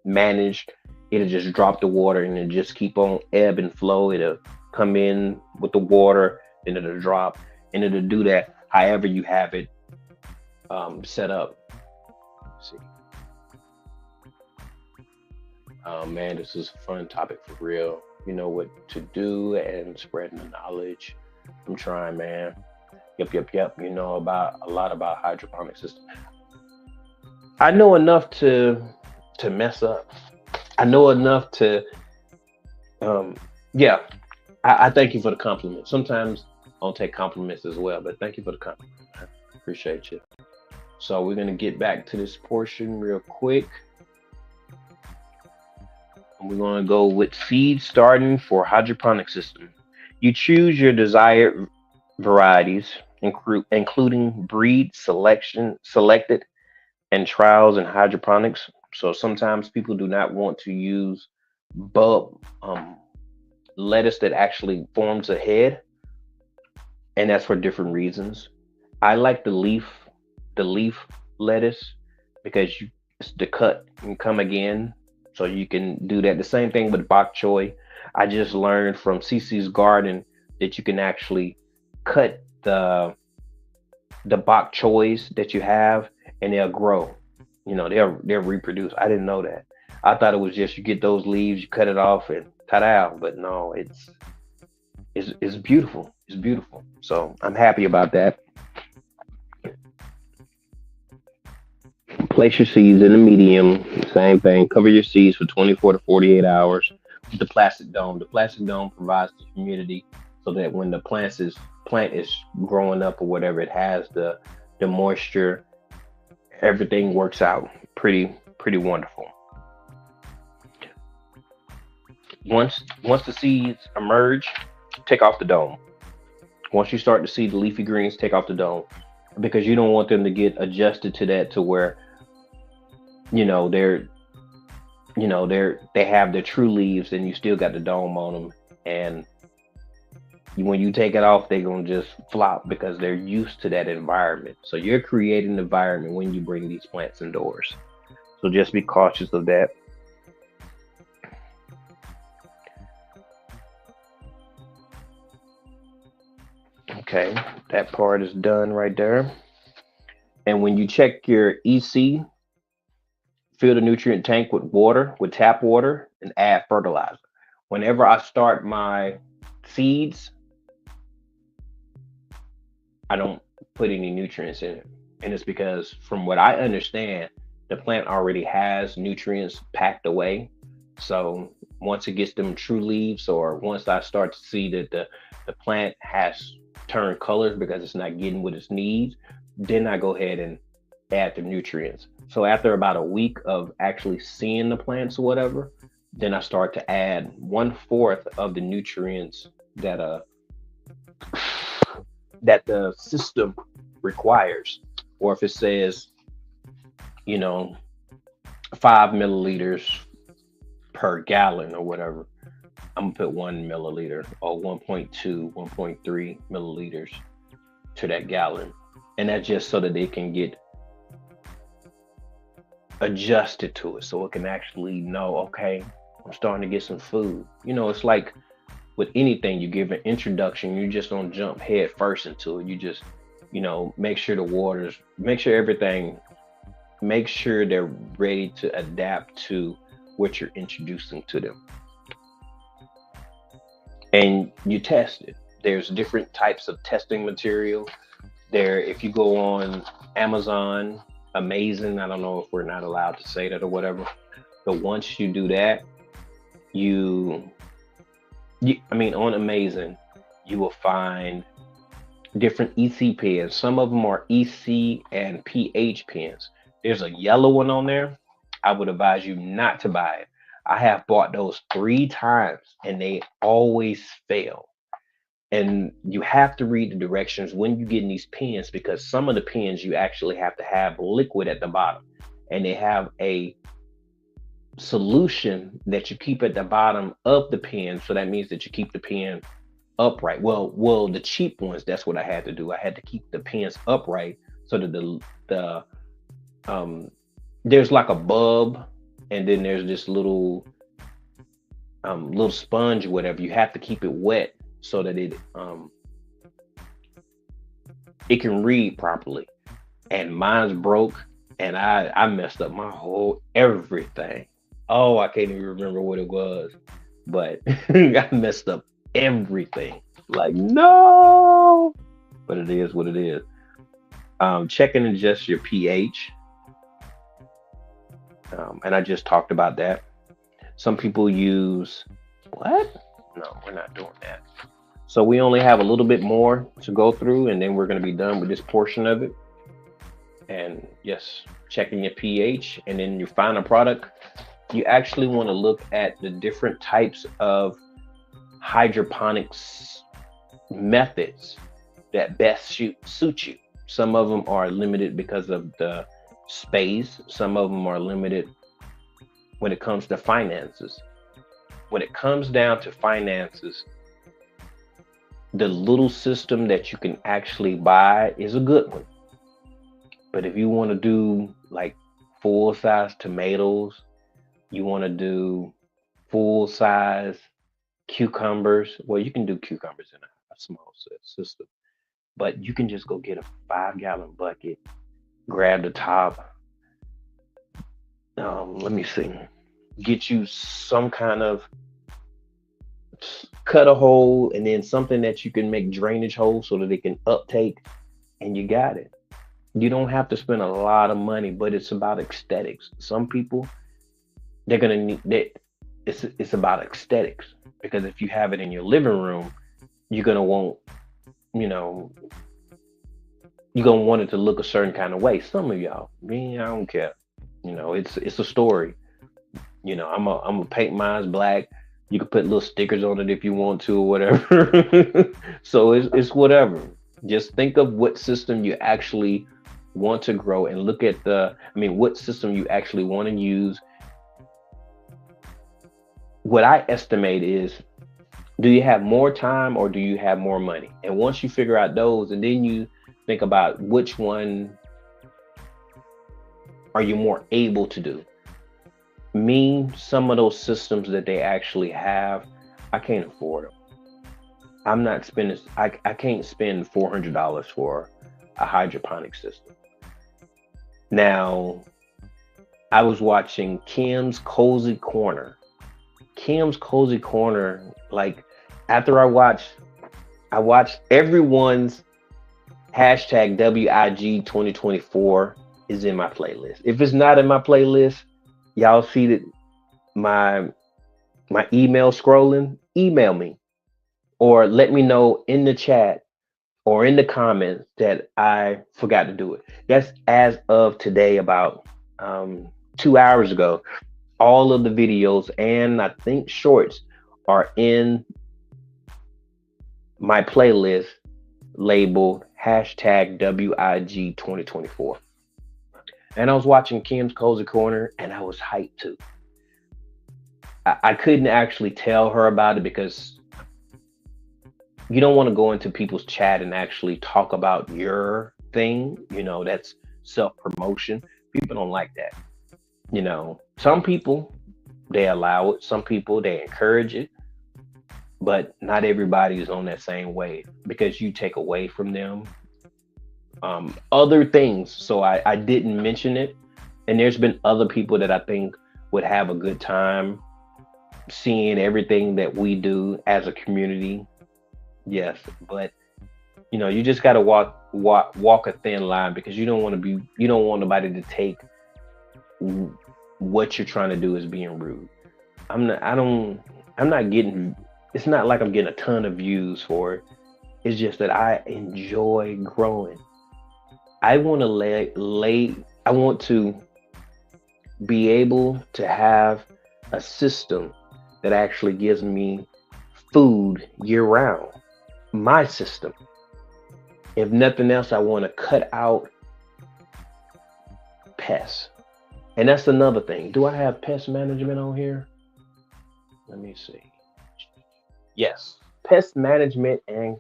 managed, it'll just drop the water and it just keep on ebb and flow. It'll come in with the water, and it'll drop, and it'll do that however you have it set up. Let's see, oh man, this is a fun topic for real. You know what to do and spreading the knowledge. I'm trying, man. Yep, yep, yep. You know about a lot about hydroponic system. I know enough to mess up. I know enough to um yeah. I thank you for the compliment. Sometimes I'll take compliments as well, but thank you for the compliment. I appreciate you. So we're gonna get back to this portion real quick. And we're gonna go with seed starting for hydroponic system. You choose your desired varieties, including breed selection selected and trials in hydroponics. So sometimes people do not want to use bulb lettuce that actually forms a head, and that's for different reasons. I like the leaf lettuce because it's the cut and come again, so you can do that. The same thing with bok choy. I just learned from CC's garden that you can actually cut the bok choys that you have, and they'll grow. They'll reproduce. I didn't know that. I thought it was just you get those leaves, you cut it off, and ta-da. But no, it's beautiful. It's beautiful. So I'm happy about that. Place your seeds in a medium. Same thing. Cover your seeds for 24 to 48 hours with the plastic dome. The plastic dome provides the humidity so that when the plant is growing up or whatever, it has the moisture. Everything works out pretty wonderful. Once the seeds emerge, take off the dome. Once you start to see the leafy greens, take off the dome because you don't want them to get adjusted to that to where you know they're they have their true leaves and you still got the dome on them, and when you take it off they're going to just flop because they're used to that environment. So you're creating an environment when you bring these plants indoors, so just be cautious of that. Okay, that part is done right there. And when you check your EC, fill the nutrient tank with water, with tap water, and add fertilizer. Whenever I start my seeds, I don't put any nutrients in it. And it's because, from what I understand, the plant already has nutrients packed away. So once it gets them true leaves, or once I start to see that the plant has turned colors because it's not getting what it needs, then I go ahead and add the nutrients. So after about a week of actually seeing the plants or whatever, then I start to add one fourth of the nutrients that that the system requires. Or if it says, you know, 5 milliliters per gallon or whatever, I'm gonna put 1 milliliter or 1.2, 1.3 milliliters to that gallon. And that's just so that they can get adjusted to it, so it can actually know, okay, I'm starting to get some food. It's like with anything, you give an introduction, you just don't jump head first into it. You just, make sure the waters, make sure everything, make sure they're ready to adapt to what you're introducing to them. And you test it. There's different types of testing material. If you go on Amazon, Amazing, I don't know if we're not allowed to say that or whatever, but once you do that, you, I mean, on Amazing, you will find different EC pens. Some of them are EC and pH pens. There's a yellow one on there. I would advise you not to buy it. I have bought those 3 times and they always fail. And you have to read the directions when you get in these pens, because some of the pens you actually have to have liquid at the bottom, and they have a solution that you keep at the bottom of the pen. So that means that you keep the pen upright. Well, the cheap ones, that's what I had to do. I had to keep the pens upright so that the there's like a bulb, and then there's this little sponge or whatever. You have to keep it wet so that it can read properly. And mine's broke, and I messed up my whole everything. Oh, I can't even remember what it was, but I messed up everything. Like, no, but it is what it is. Checking and adjust your pH, and I just talked about that. Some people use what? No, we're not doing that. So we only have a little bit more to go through, and then we're going to be done with this portion of it. And yes, checking your pH, and then your final product. You actually want to look at the different types of hydroponics methods that best suit you. Some of them are limited because of the space. Some of them are limited when it comes to finances. When it comes down to finances, the little system that you can actually buy is a good one. But if you want to do like full size tomatoes, you want to do full size cucumbers, well, you can do cucumbers in a small system, but you can just go get a 5 gallon bucket, grab the top. Let me see, get you some kind of, cut a hole, and then something that you can make drainage holes so that it can uptake, and you got it. You don't have to spend a lot of money, but it's about aesthetics. Some people, they're gonna need that. It's about aesthetics, because if you have it in your living room, you're gonna want, you know, you're gonna want it to look a certain kind of way. Some of y'all, me, I don't care. It's a story. I'm gonna paint mine black. You can put little stickers on it if you want to, or whatever. So it's whatever. Just think of what system you actually want to grow, and look at what system you actually want to use. What I estimate is, do you have more time or do you have more money? And once you figure out those, and then you think about which one are you more able to do. Some of those systems that they actually have, I can't afford them. I'm not spending, I can't spend $400 for a hydroponic system. Now, I was watching Kim's Cozy Corner. Kim's Cozy Corner, like, after I watched everyone's Hashtag WIG 2024 is in my playlist. If it's not in my playlist, y'all see that my email scrolling, email me or let me know in the chat or in the comments that I forgot to do it. That's as of today, about 2 hours ago. All of the videos and I think shorts are in my playlist labeled hashtag WIG 2024. And I was watching Kim's Cozy Corner and I was hyped too. I couldn't actually tell her about it because you don't want to go into people's chat and actually talk about your thing. That's self promotion. People don't like that. Some people, they allow it. Some people, they encourage it. But not everybody is on that same wave because you take away from them other things. So I didn't mention it. And there's been other people that I think would have a good time seeing everything that we do as a community. Yes, but you just got to walk a thin line because you don't want nobody to take what you're trying to do as being rude. I'm not getting, it's not like I'm getting a ton of views for it. It's just that I enjoy growing. I want to I want to be able to have a system that actually gives me food year round. My system. If nothing else, I want to cut out pests. And that's another thing. Do I have pest management on here? Let me see. Yes. Pest management and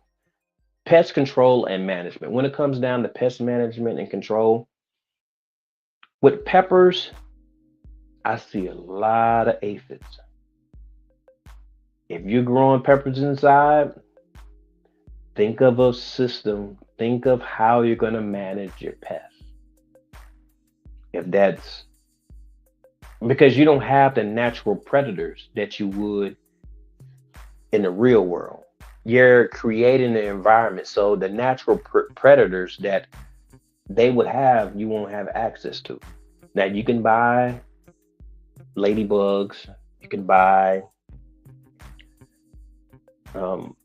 pest control and management. When it comes down to pest management and control, with peppers, I see a lot of aphids. If you're growing peppers inside, think of a system. Think of how you're going to manage your pests. If that's because you don't have the natural predators that you would in the real world. You're creating the environment. So the natural predators that they would have, you won't have access to. Now you can buy ladybugs. You can buy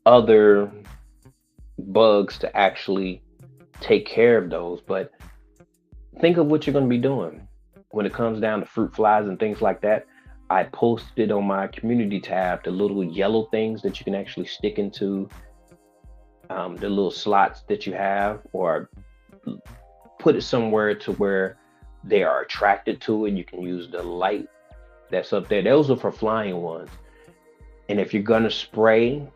other bugs to actually take care of those. But think of what you're going to be doing when it comes down to fruit flies and things like that. I posted on my community tab the little yellow things that you can actually stick into the little slots that you have, or put it somewhere to where they are attracted to it. You can use the light that's up there. Those are for flying ones. And if you're going to spray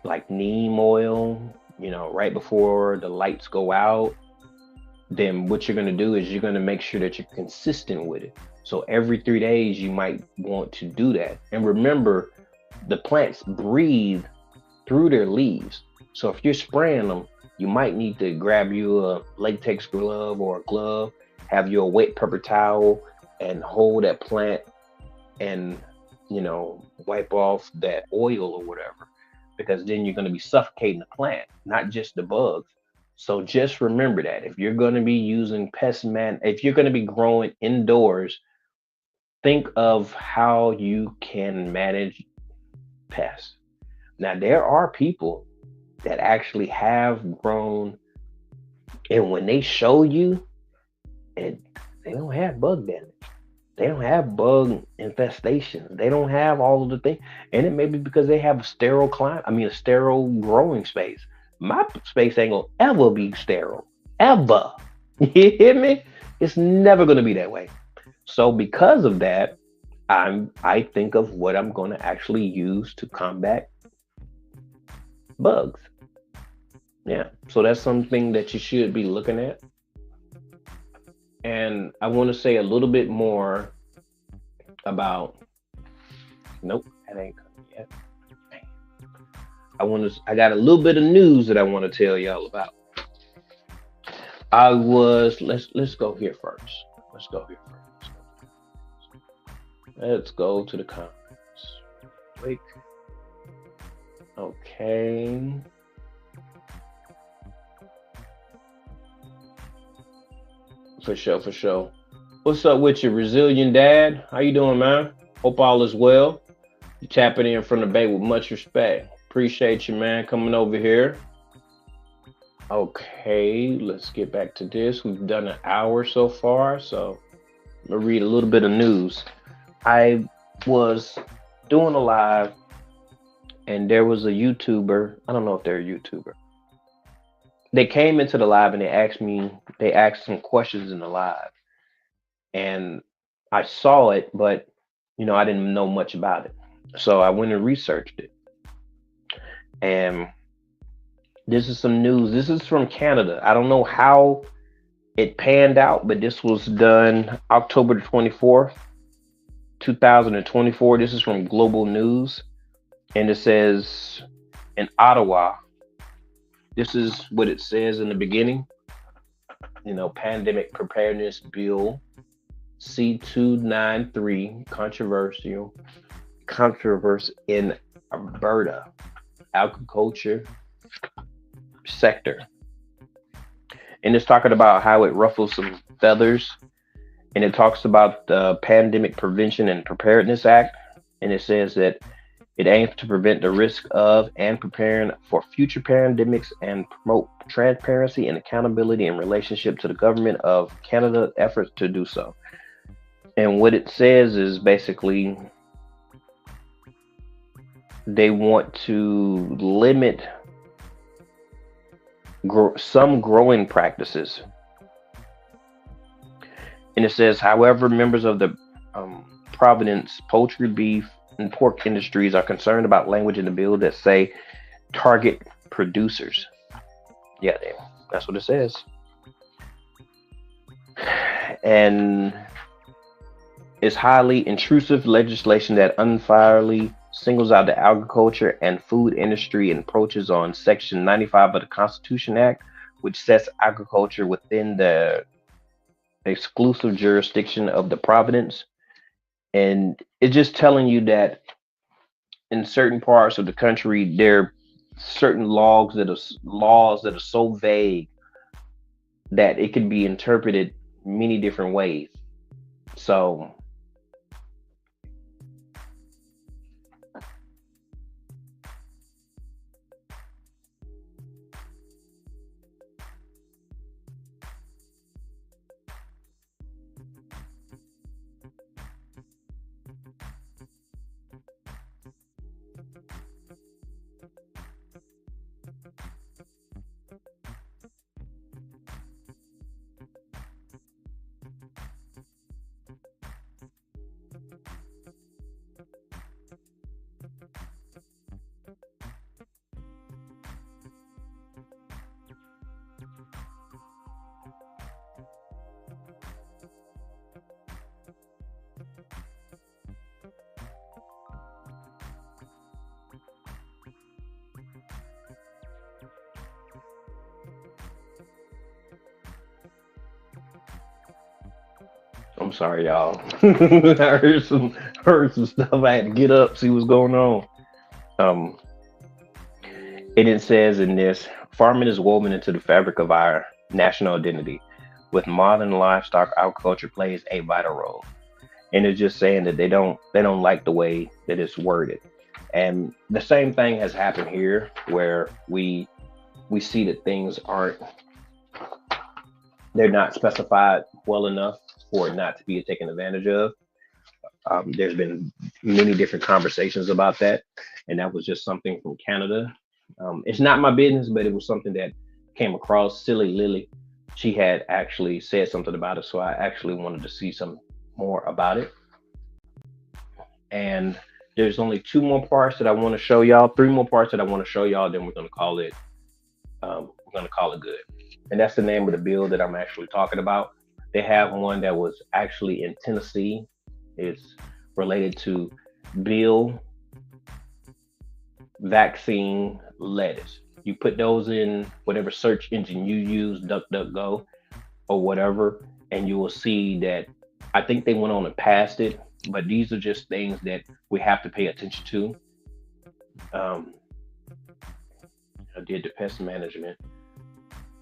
like neem oil, right before the lights go out, then what you're going to do is you're going to make sure that you're consistent with it. So every 3 days, you might want to do that. And remember, the plants breathe through their leaves. So if you're spraying them, you might need to grab you a latex glove or a glove, have your wet paper towel, and hold that plant and, wipe off that oil or whatever, because then you're going to be suffocating the plant, not just the bugs. So just remember that if you're going to be using if you're going to be growing indoors, think of how you can manage pests. Now, there are people that actually have grown, and when they show you, and they don't have bug damage. They don't have bug infestations. They don't have all of the things. And it may be because they have a sterile a sterile growing space. My space ain't gonna ever be sterile. Ever. You hear me? It's never gonna be that way. So because of that, I think of what I'm gonna actually use to combat bugs. Yeah. So that's something that you should be looking at. And I want to say a little bit more about. Nope, that ain't coming yet. I got a little bit of news that I want to tell y'all about. Let's go here first. Let's go to the comments. Wait. Okay. For sure, for sure. What's up with you, resilient dad? How you doing, man? Hope all is well. You tapping in from the bay with much respect. Appreciate you, man, coming over here. Okay, let's get back to this. We've done an hour so far, so I'm gonna read a little bit of news. I was doing a live, and there was a YouTuber. I don't know if they're a YouTuber. They came into the live and they asked some questions in the live, and I saw it, but I didn't know much about it. So I went and researched it, and this is some news. This is from Canada. I don't know how it panned out, but this was done October the 24th, 2024. This is from Global News, and it says in Ottawa, this is what it says in the beginning. Pandemic preparedness bill C293 controversy in Alberta agriculture sector. And it's talking about how it ruffles some feathers. And it talks about the Pandemic Prevention and Preparedness Act. And it says that it aims to prevent the risk of and preparing for future pandemics and promote transparency and accountability in relationship to the government of Canada efforts to do so. And what it says is basically they want to limit some growing practices. And it says, however, members of the Providence poultry, beef, and pork industries are concerned about language in the bill that say target producers. Yeah, that's what it says. And it's highly intrusive legislation that unfairly singles out the agriculture and food industry and approaches on Section 95 of the Constitution Act, which sets agriculture within the exclusive jurisdiction of the Providence. And it's just telling you that in certain parts of the country, there are certain laws that are so vague that it can be interpreted many different ways. So I'm sorry, y'all. I heard some stuff. I had to get up, see what's going on. Um, and it says in this, farming is woven into the fabric of our national identity. With modern livestock, agriculture plays a vital role. And it's just saying that they don't like the way that it's worded. And the same thing has happened here, where we see that things aren't they're not specified well enough for it not to be taken advantage of. There's been many different conversations about that, and that was just something from Canada. It's not my business, but it was something that came across. Silly Lily, she had actually said something about it, so I actually wanted to see some more about it. And there's only two more parts that I want to show y'all, three more parts that I want to show y'all. Then we're gonna call it good. And that's the name of the bill that I'm actually talking about. They have one that was actually in Tennessee. It's related to Bill vaccine lettuce. You put those in whatever search engine you use, DuckDuckGo or whatever, and you will see that I think they went on and passed it. But these are just things that we have to pay attention to. Um, I did the pest management.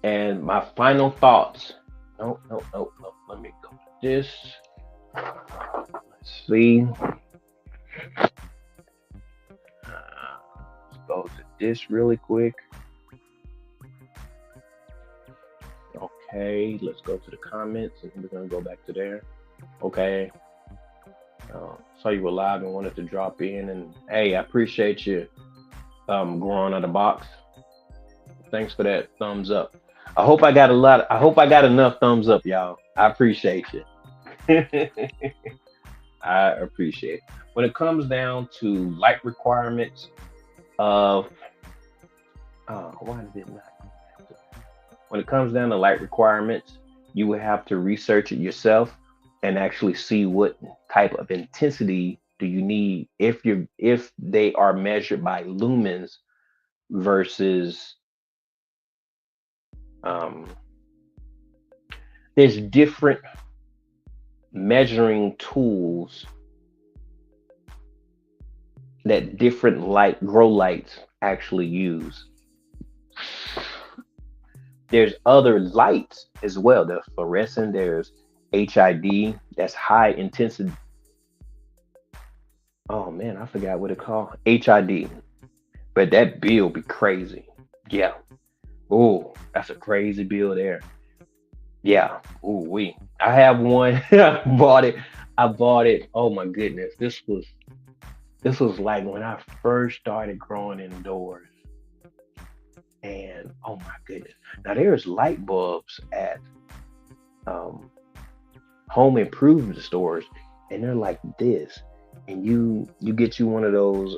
And my final thoughts. No, no, no, no. Let me go to this. Let's see. Let's go to this really quick. Okay, let's go to the comments and we're gonna go back to there. Okay. Saw you were live and wanted to drop in, and hey, I appreciate you growing out of the box. Thanks for that thumbs up. I hope I got enough thumbs up, y'all. I appreciate you. I appreciate it. When it comes down to light requirements of why did it not? When it comes down to light requirements, you will have to research it yourself and actually see what type of intensity do you need if they are measured by lumens versus um, there's different measuring tools that different light grow lights actually use. There's other lights as well. There's fluorescent, there's HID, that's high intensity. Oh man, I forgot what it called. HID. But that bill be crazy. Yeah. Oh, that's a crazy bill there. Yeah. Ooh, we. I have one. I bought it. I bought it. Oh my goodness. This was like when I first started growing indoors. And oh my goodness. Now there's light bulbs at um home improvement stores and they're like this. And you get you one of those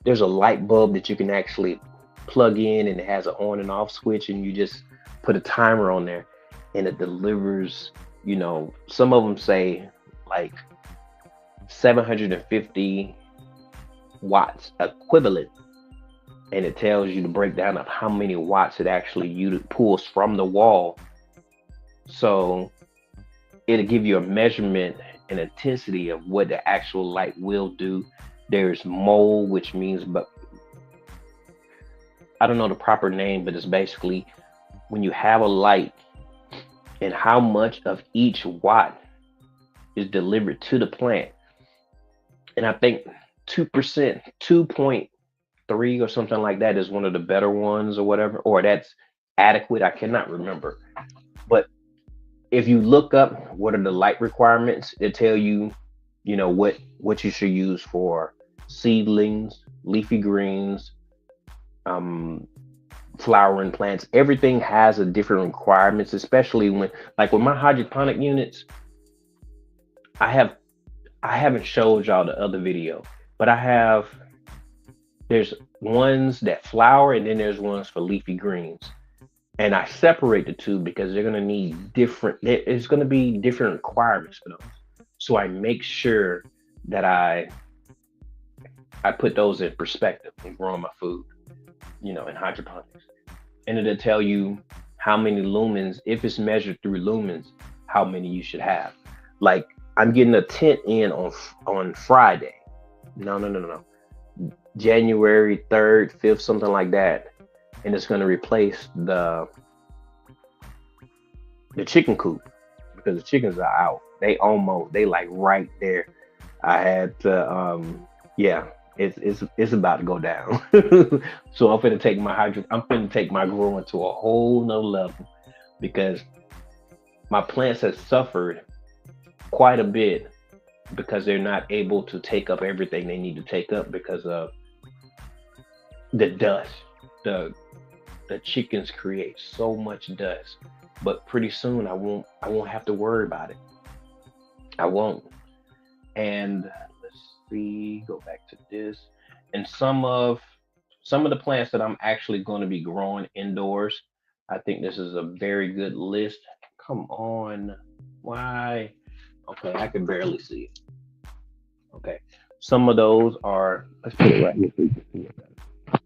there's a light bulb that you can actually plug in and it has an on and off switch and you just put a timer on there and it delivers, some of them say like 750 watts equivalent, and it tells you the breakdown of how many watts it actually pulls from the wall. So it'll give you a measurement and intensity of what the actual light will do. There's mole, which means, but I don't know the proper name, but it's basically when you have a light and how much of each watt is delivered to the plant. And I think 2%, 2.3 or something like that is one of the better ones or whatever, or that's adequate. I cannot remember. But if you look up what are the light requirements, it tell you, what you should use for seedlings, leafy greens, um, flowering plants. Everything has a different requirements, especially like with my hydroponic units. I have I haven't showed y'all the other video, but there's ones that flower and then there's ones for leafy greens. And I separate the two because they're gonna need it's gonna be different requirements for those. So I make sure that I put those in perspective when growing my food, in hydroponics. And it'll tell you how many lumens, if it's measured through lumens, how many you should have. Like I'm getting a tent in on Friday. No. January 3rd, 5th, something like that. And it's going to replace the chicken coop because the chickens are out. They like right there. I had to yeah, it's about to go down. So I'm finna take my growing to a whole nother level because my plants have suffered quite a bit because they're not able to take up everything they need to take up because of the dust. The chickens create so much dust, but pretty soon I won't have to worry about it. I won't. And let's see, go back to this. And some of the plants that I'm actually going to be growing indoors, I think this is a very good list. Come on. Why? Okay, I can barely see it. Okay. Some of those are, let's put it right here so you can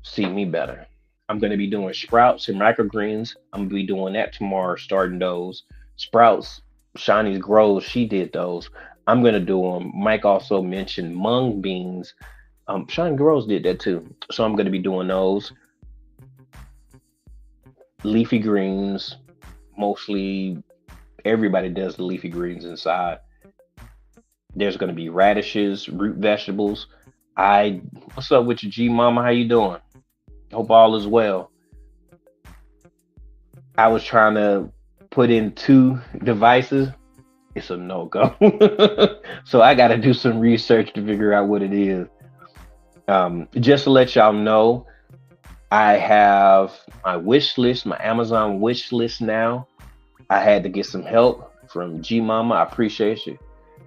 see me better. I'm going to be doing sprouts and microgreens. I'm going to be doing that tomorrow, starting those. Sprouts, Shawnee's Grows, she did those. I'm going to do them. Mike also mentioned mung beans. Shawnee Grows did that too. So I'm going to be doing those. Leafy greens, mostly everybody does the leafy greens inside. There's going to be radishes, root vegetables. I What's up with you, G Mama? How you doing? Hope all is well. I was trying to put in two devices. It's a no go. So I got to do some research to figure out what it is. Just to let y'all know, I have my wish list, my Amazon wish list now. I had to get some help from G Mama. I appreciate you.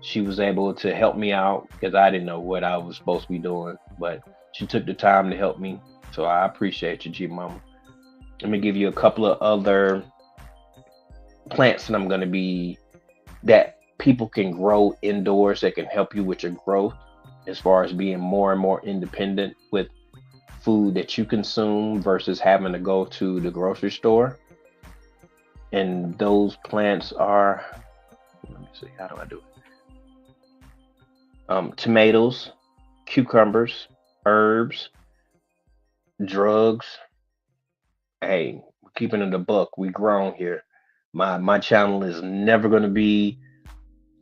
She was able to help me out because I didn't know what I was supposed to be doing, but she took the time to help me. So I appreciate you, G Mama. Let me give you a couple of other plants that I'm going to be that people can grow indoors that can help you with your growth as far as being more and more independent with food that you consume versus having to go to the grocery store. And those plants are, let me see, how do I do it? Tomatoes, cucumbers, herbs, drugs. Hey, we're keeping it a buck. We grown here. My channel is never going to be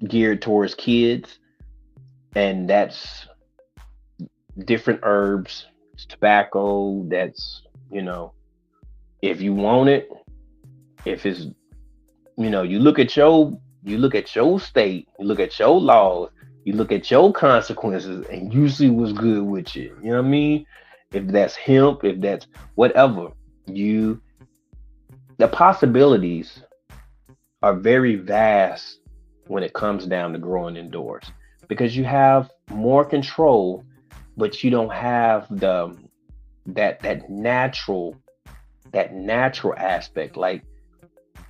geared towards kids, and that's different herbs, it's tobacco. That's, you know, if you want it, if it's, you look at your state, you look at your laws, you look at your consequences, and you see what's good with you. You know what I mean? If that's hemp, if that's whatever, you the possibilities are very vast when it comes down to growing indoors because you have more control, but you don't have that natural aspect. Like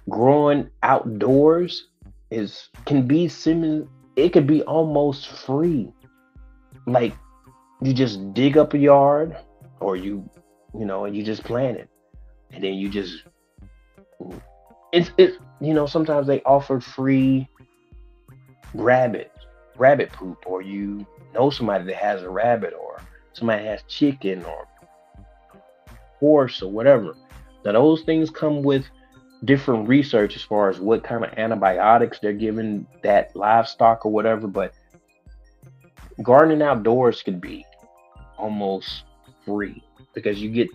growing outdoors is can be similar. It could be almost free. Like you just dig up a yard, or and you just plant it, and then you just it's sometimes they offer free rabbit rabbit poop, or you know somebody that has a rabbit, or somebody has chicken or horse or whatever. Now those things come with different research as far as what kind of antibiotics they're giving that livestock or whatever, but gardening outdoors could be almost free because you get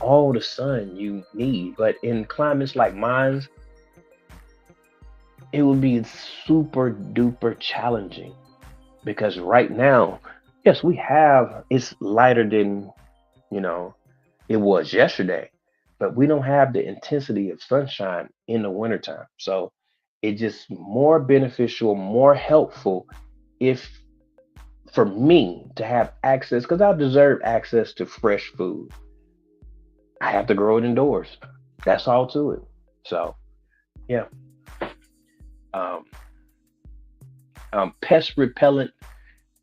all the sun you need. But in climates like mine, it would be super duper challenging because right now, yes, it's lighter than, you know, it was yesterday, but we don't have the intensity of sunshine in the wintertime. So it's just more beneficial, more helpful if for me to have access, because I deserve access to fresh food. I have to grow it indoors. That's all to it. So yeah. Um, Pest repellent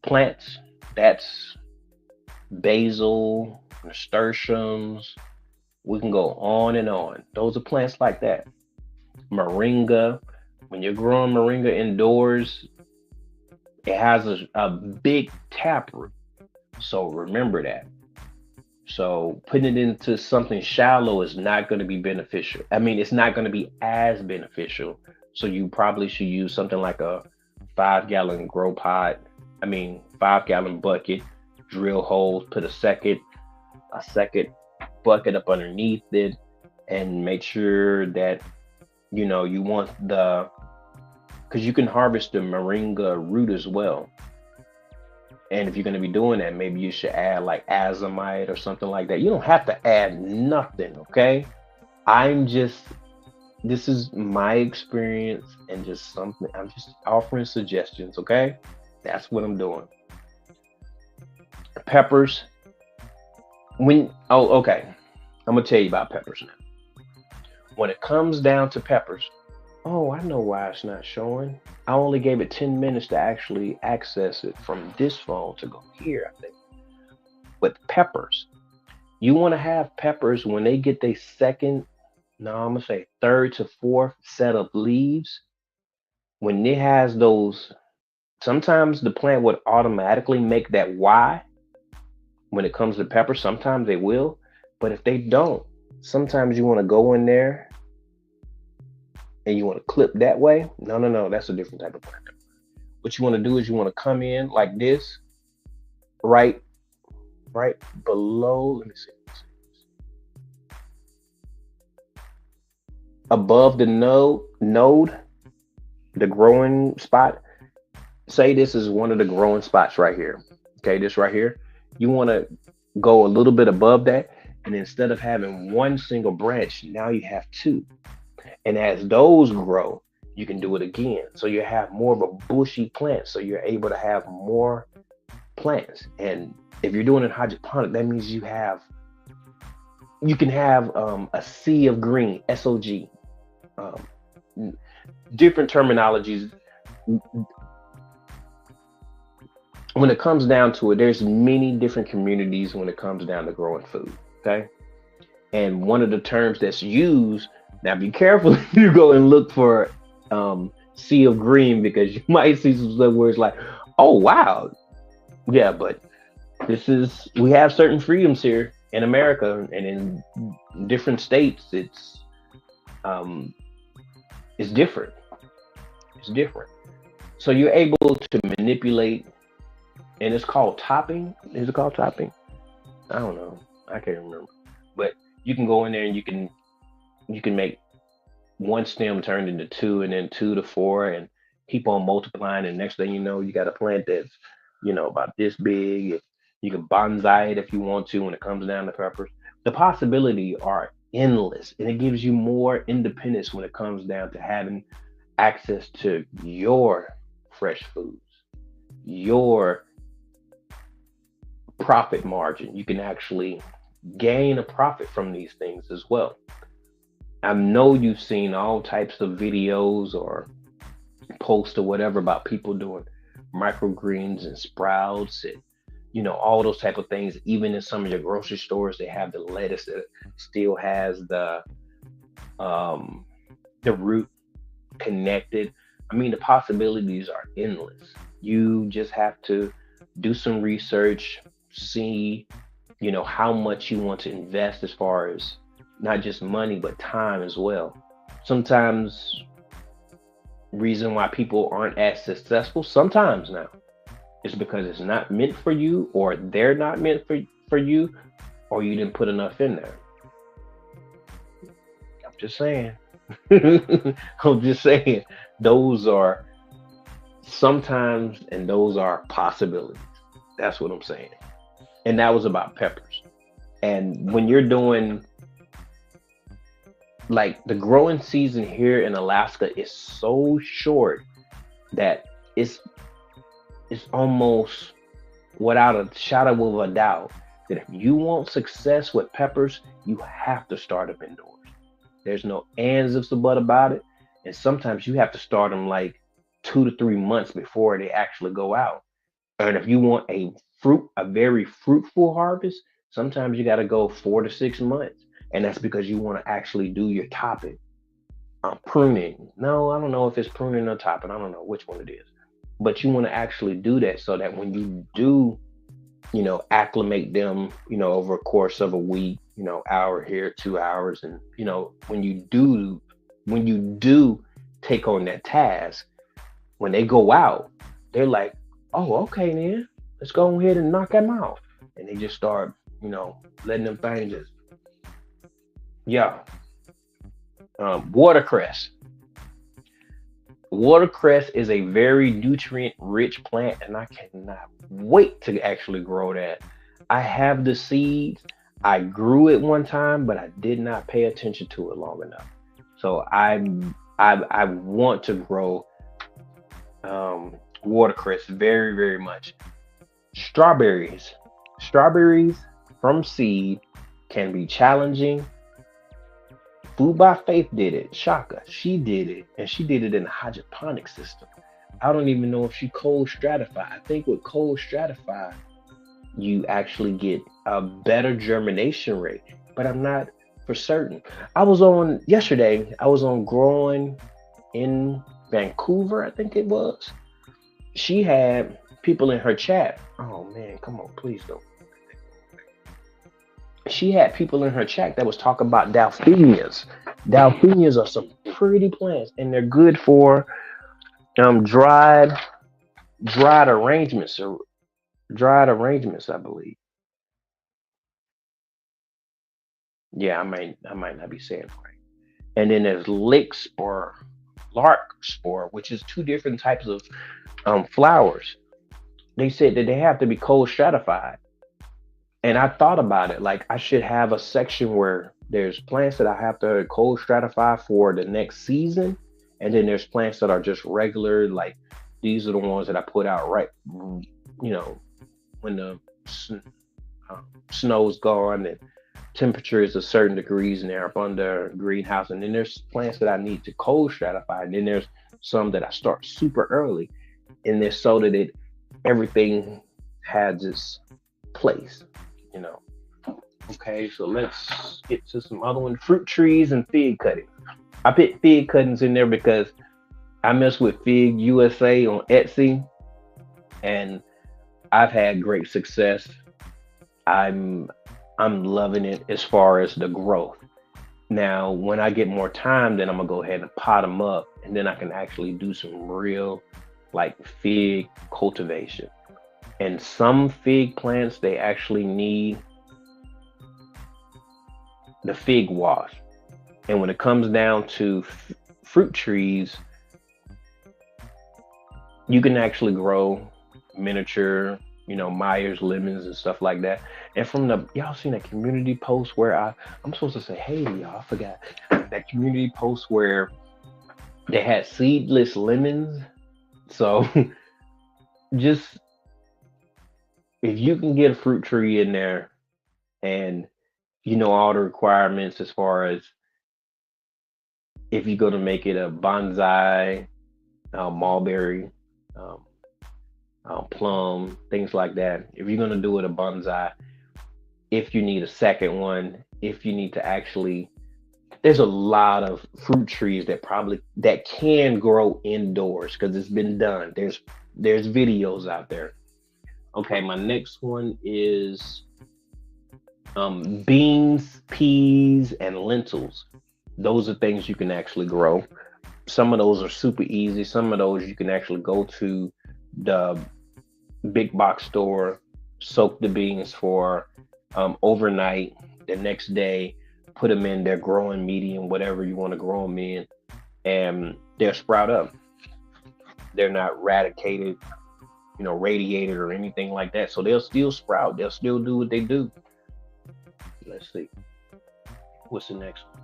plants, that's basil, nasturtiums. We can go on and on. Those are plants like that. Moringa. When you're growing moringa indoors, it has a big taproot. So remember that. So putting it into something shallow is not going to be beneficial. I mean, it's not going to be as beneficial. So you probably should use something like a 5 gallon grow pot. I mean, 5 gallon bucket, drill holes, put a second bucket up underneath it, and make sure that you want because you can harvest the moringa root as well. And if you're going to be doing that, maybe you should add like azomite or something like that. You don't have to add nothing, okay? I'm just This is my experience and just something I'm just offering suggestions, okay? That's what I'm doing. Peppers. Okay. I'm gonna tell you about peppers now. When it comes down to peppers, oh, I know why it's not showing. I only gave it 10 minutes to actually access it from this phone to go here, I think. With peppers, you want to have peppers when they get their second, no, I'm gonna say third to fourth set of leaves. When it has those, sometimes the plant would automatically make that Y when it comes to peppers. Sometimes they will, but if they don't, sometimes you want to go in there and you want to clip that way. No, no, no, that's a different type of plant. What you want to do is you want to come in like this, right, right below. Let me see. Above the node, the growing spot. Say this is one of the growing spots right here. Okay, this right here. You want to go a little bit above that, and instead of having one single branch, now you have two. And as those grow, you can do it again. So you have more of a bushy plant. So you're able to have more plants. And if you're doing it hydroponic, that means you can have a sea of green, SOG. Um, Different terminologies. When it comes down to it, there's many different communities when it comes down to growing food. Okay. And one of the terms that's used, now be careful if you go and look for sea of green, because you might see some stuff where it's like, oh wow, yeah, but we have certain freedoms here in America, and in different states um it's different. It's different. So you're able to manipulate, and it's called topping. Is it called topping? I don't know. I can't remember. But you can go in there and you can make one stem turned into two, and then two to four, and keep on multiplying. And next thing you know, you got a plant that's about this big. You can bonsai it if you want to when it comes down to peppers. The possibilities are endless, and it gives you more independence when it comes down to having access to your fresh foods, your profit margin. You can actually gain a profit from these things as well. I know you've seen all types of videos or posts or whatever about people doing microgreens and sprouts, and all those type of things. Even in some of your grocery stores, they have the lettuce that still has um the root connected. I mean, the possibilities are endless. You just have to do some research, see how much you want to invest, as far as not just money but time as well. Sometimes reason why people aren't as successful sometimes now is because it's not meant for you, or they're not meant for you, or you didn't put enough in there. I'm just saying. I'm just saying, those are sometimes, and those are possibilities. That's what I'm saying. And that was about peppers. And when you're doing, like, the growing season here in Alaska is so short that it's almost without a shadow of a doubt that if you want success with peppers, you have to start them indoors. There's no ands, ifs, or but about it. And sometimes you have to start them like 2 to 3 months before they actually go out. And if you want a very fruitful harvest, sometimes you got to go 4 to 6 months. And that's because you want to actually do your topping. Pruning. No, I don't know if it's pruning or topping. I don't know which one it is. But you want to actually do that so that when you do, acclimate them, over a course of a week, hour here, 2 hours, and when you do take on that task, when they go out, they're like, oh, okay, then let's go ahead and knock them out, and they just start, letting them things just, yeah. Watercress. Watercress is a very nutrient rich plant, and I cannot wait to actually grow that. I have the seeds. I grew it one time, but I did not pay attention to it long enough. So I want to grow watercress very, very much. Strawberries. Strawberries from seed can be challenging. Food by Faith did it. Shaka, she did it, and she did it in a hydroponic system. I don't even know if she cold stratified. I think with cold stratified, you actually get a better germination rate, but I'm not for certain. I was on Growing in Vancouver, I think it was. She had people in her chat. Oh man, come on, please don't. She had people in her chat that was talking about Dalphinias, Dalphinias are some pretty plants, and they're good for dried dried arrangements or dried arrangements, I believe. Yeah, I might not be saying it right. And then there's lark spore, which is two different types of flowers. They said that they have to be cold stratified. And I thought about it, like I should have a section where there's plants that I have to cold stratify for the next season, and then there's plants that are just regular, like these are the ones that I put out right, you know, when the snow's gone and temperature is a certain degrees and they're up under greenhouse. And then there's plants that I need to cold stratify, and then there's some that I start super early, and they're so that everything has its place, you know. Okay, so let's get to some other one. Fruit trees and fig cuttings. I put fig cuttings in there because I mess with Fig USA on Etsy, and I've had great success. I'm I'm loving it as far as the growth. Now, when I get more time, then I'm gonna go ahead and pot them up, and then I can actually do some real like fig cultivation. And some fig plants they actually need the fig wash. And when it comes down to fruit trees, you can actually grow miniature, Myers lemons and stuff like that. And from the y'all seen that community post where I'm supposed to say hey to y'all, I forgot that community post where they had seedless lemons. So just if you can get a fruit tree in there and you know all the requirements as far as if you're going to make it a bonsai, mulberry, um, plum, things like that. If you're going to do it a bonsai, if you need a second one, if you need to actually, there's a lot of fruit trees that can grow indoors because it's been done. There's videos out there. Okay, my next one is beans, peas, and lentils. Those are things you can actually grow. Some of those are super easy. Some of those you can actually go to the big box store, soak the beans for overnight. The next day, put them in their growing medium, whatever you want to grow them in, and they'll sprout up. They're not radicated, radiated or anything like that. So they'll still sprout. They'll still do what they do. Let's see. What's the next one?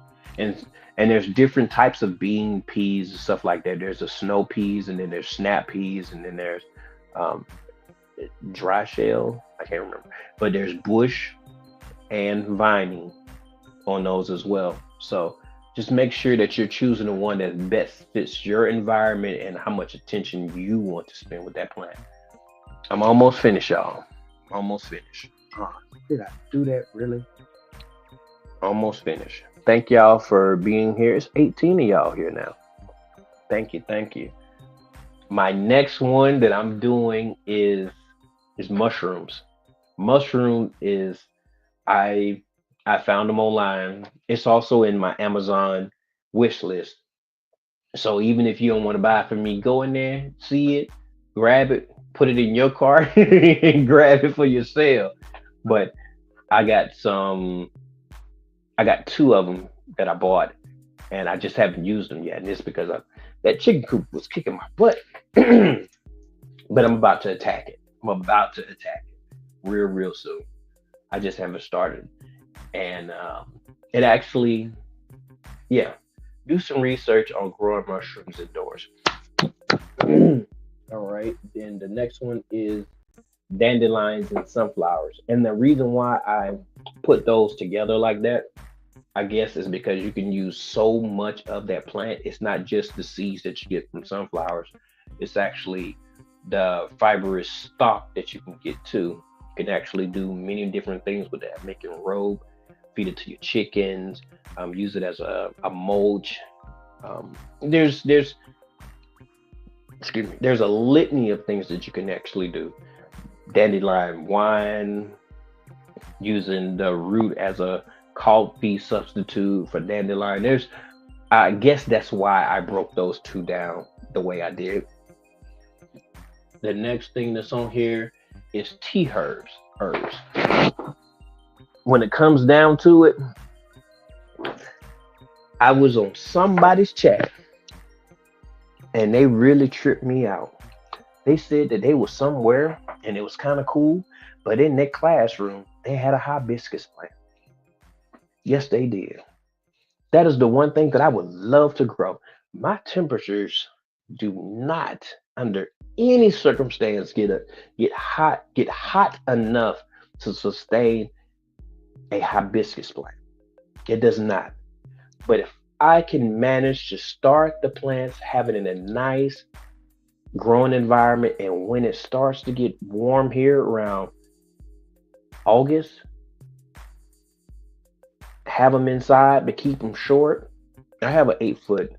And there's different types of bean peas and stuff like that. There's a snow peas, and then there's snap peas, and then there's um, dry shell. I can't remember, but there's bush and vining on those as well. So just make sure that you're choosing the one that best fits your environment and how much attention you want to spend with that plant. I'm almost finished, y'all. Almost finished. Oh, did I do that really? Almost finished. Thank y'all for being here. It's 18 of y'all here now. Thank you, thank you. My next one that I'm doing is mushrooms. Mushroom is I I found them online. It's also in my Amazon wish list. So even if you don't want to buy it from me, go in there, see it, grab it, put it in your cart, and grab it for yourself. But I got some I got two of them that I bought, and I just haven't used them yet. And it's because that chicken coop was kicking my butt. But I'm about to attack it. I'm about to attack it real, real soon. I just haven't started. And it actually, yeah, do some research on growing mushrooms indoors. All right. Then the next one is dandelions and sunflowers. And the reason why I put those together like that, I guess, is because you can use so much of that plant. It's not just the seeds that you get from sunflowers, it's actually the fibrous stalk that you can get too. You can actually do many different things with that. Make it a robe, feed it to your chickens, use it as a mulch. There's excuse me, there's a litany of things that you can actually do. Dandelion wine, using the root as a coffee substitute for dandelion. There's I guess that's why I broke those two down the way I did. The next thing that's on here is tea herbs. Herbs. When it comes down to it, I was on somebody's chat and they really tripped me out. They said that they was somewhere and it was kind of cool, but in their classroom they had a hibiscus plant. Yes, they did. That is the one thing that I would love to grow. My temperatures do not, under any circumstance, get hot enough to sustain a hibiscus plant. It does not. But if I can manage to start the plants, have it in a nice growing environment, and when it starts to get warm here around August, have them inside but keep them short. I have a 8 foot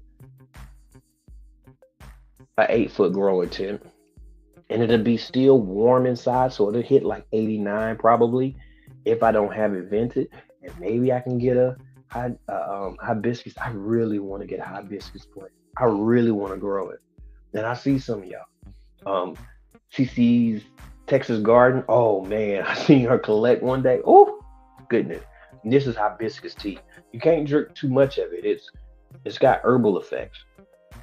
growing tent, and it'll be still warm inside, so it'll hit like 89 probably if I don't have it vented, and maybe I can get a hibiscus. I really want to get a hibiscus plant. I really want to grow it. And I see some of y'all. Um, CC's Texas Garden. Oh man, I seen her collect one day. Oh goodness, and this is hibiscus tea. You can't drink too much of it. It's got herbal effects.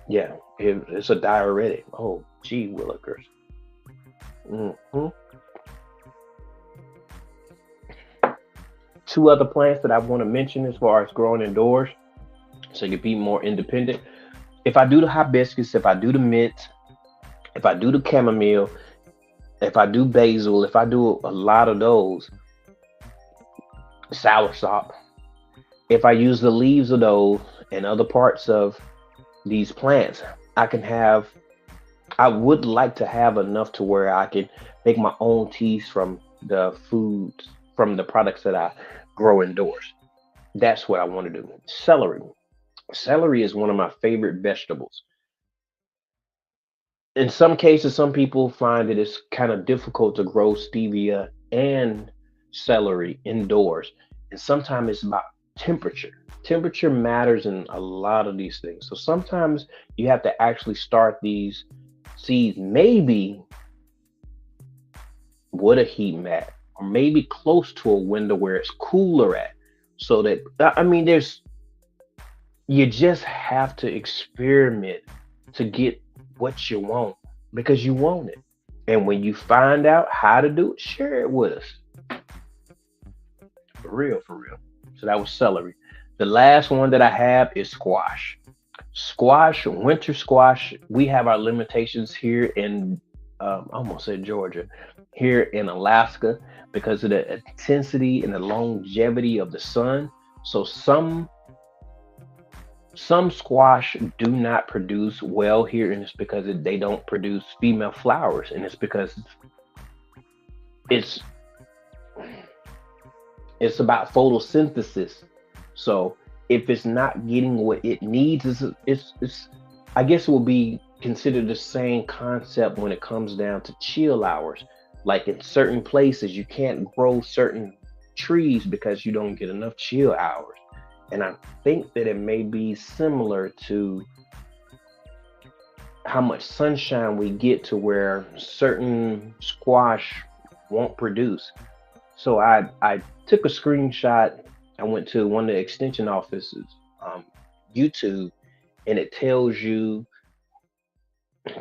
Yeah, it's a diuretic. Oh gee willikers. hmm Two other plants that I want to mention as far as growing indoors, so you can be more independent. If I do the hibiscus, if I do the mint, if I do the chamomile, if I do basil, if I do a lot of those, soursop, if I use the leaves of those and other parts of these plants, I can have, I would like to have enough to where I can make my own teas from the foods, from the products that I grow indoors. That's what I want to do. Celery. Celery is one of my favorite vegetables. In some cases, some people find that it's kind of difficult to grow stevia and celery indoors. And sometimes it's about temperature. Temperature matters in a lot of these things. So sometimes you have to actually start these seeds maybe with a heat mat or maybe close to a window where it's cooler at. So that, I mean, you just have to experiment to get what you want because you want it. And when you find out how to do it, share it with us. For real, for real. So that was celery. The last one that I have is squash. Squash, winter squash. We have our limitations here in, I almost said Georgia, here in Alaska because of the intensity and the longevity of the sun. So some squash do not produce well here, and it's because they don't produce female flowers, and it's because it's it's about photosynthesis. So if it's not getting what it needs, it's I guess it will be considered the same concept when it comes down to chill hours. Like in certain places, you can't grow certain trees because you don't get enough chill hours. And I think that it may be similar to how much sunshine we get to where certain squash won't produce. So I took a screenshot. I went to one of the extension offices, um, YouTube, and it tells you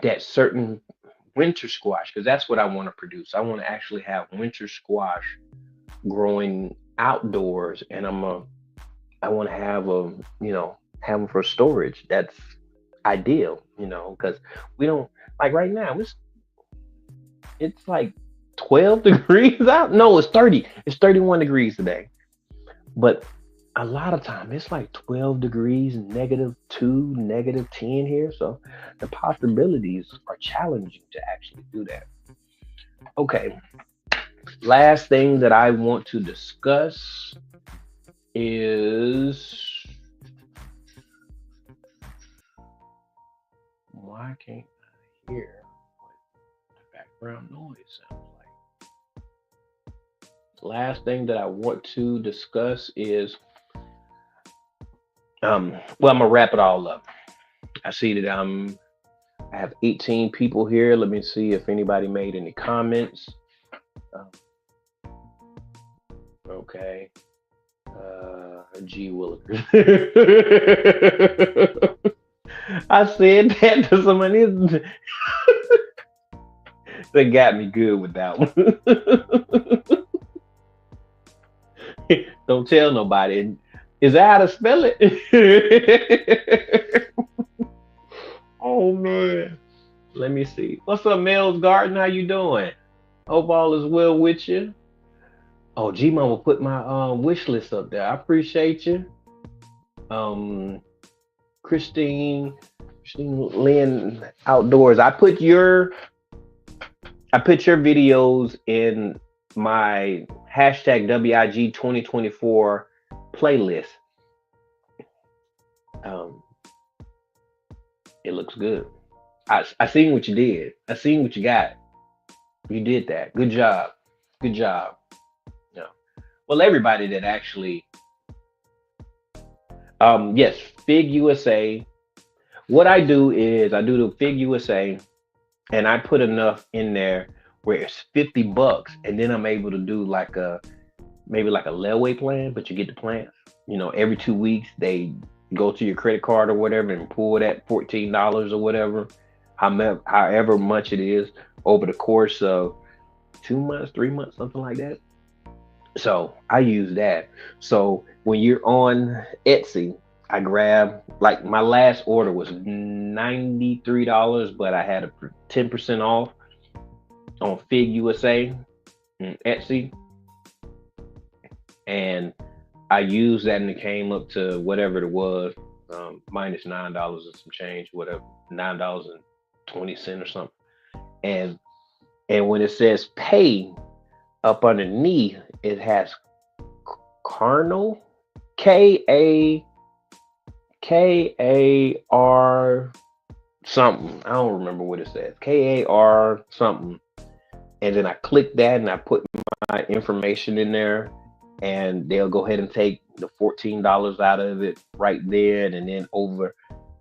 that certain winter squash, because that's what I want to produce. I want to actually have winter squash growing outdoors, and I want to have them, have them for storage. That's ideal, because we don't like right now. It's like 12 degrees out. No, it's 30. It's 31 degrees today. But a lot of time it's like 12 degrees, -2, -10 here. So the possibilities are challenging to actually do that. Okay. Last thing that I want to discuss is why can't I hear what the background noise sounds like? Last thing that I want to discuss is Well, I'm gonna wrap it all up. I see that I have 18 people here. Let me see if anybody made any comments. Um, okay. G Willikers. I said that to somebody. They got me good with that one. Don't tell nobody. Is that how to spell it? Oh man. Let me see. What's up, Mel's Garden? How you doing? Hope all is well with you. Oh, G Mama put my wish list up there. I appreciate you. Um, Christine, Christine Lynn Outdoors. I put your videos in my hashtag WIG 2024 playlist. Um, it looks good. I seen what you did. I seen what you got. You did that. Good job. Good job. Yeah. Well, everybody that actually, yes, Fig USA. What I do is I do the Fig USA, and I put enough in there where it's $50, and then I'm able to do like a maybe like a layaway plan, but you get the plants. Every 2 weeks they go to your credit card or whatever and pull that $14 or whatever, however much it is over the course of 2 months, 3 months, something like that. So I use that. So when you're on Etsy, I grab like my last order was $93, but I had a 10% off on Fig USA and Etsy, and I used that and it came up to whatever it was, minus $9 and some change, whatever, $9.20 or something. And when it says pay up underneath, it has Carnal, Kar something. I don't remember what it says. Kar something. And then I click that and I put my information in there, and they'll go ahead and take the $14 out of it right there. And then over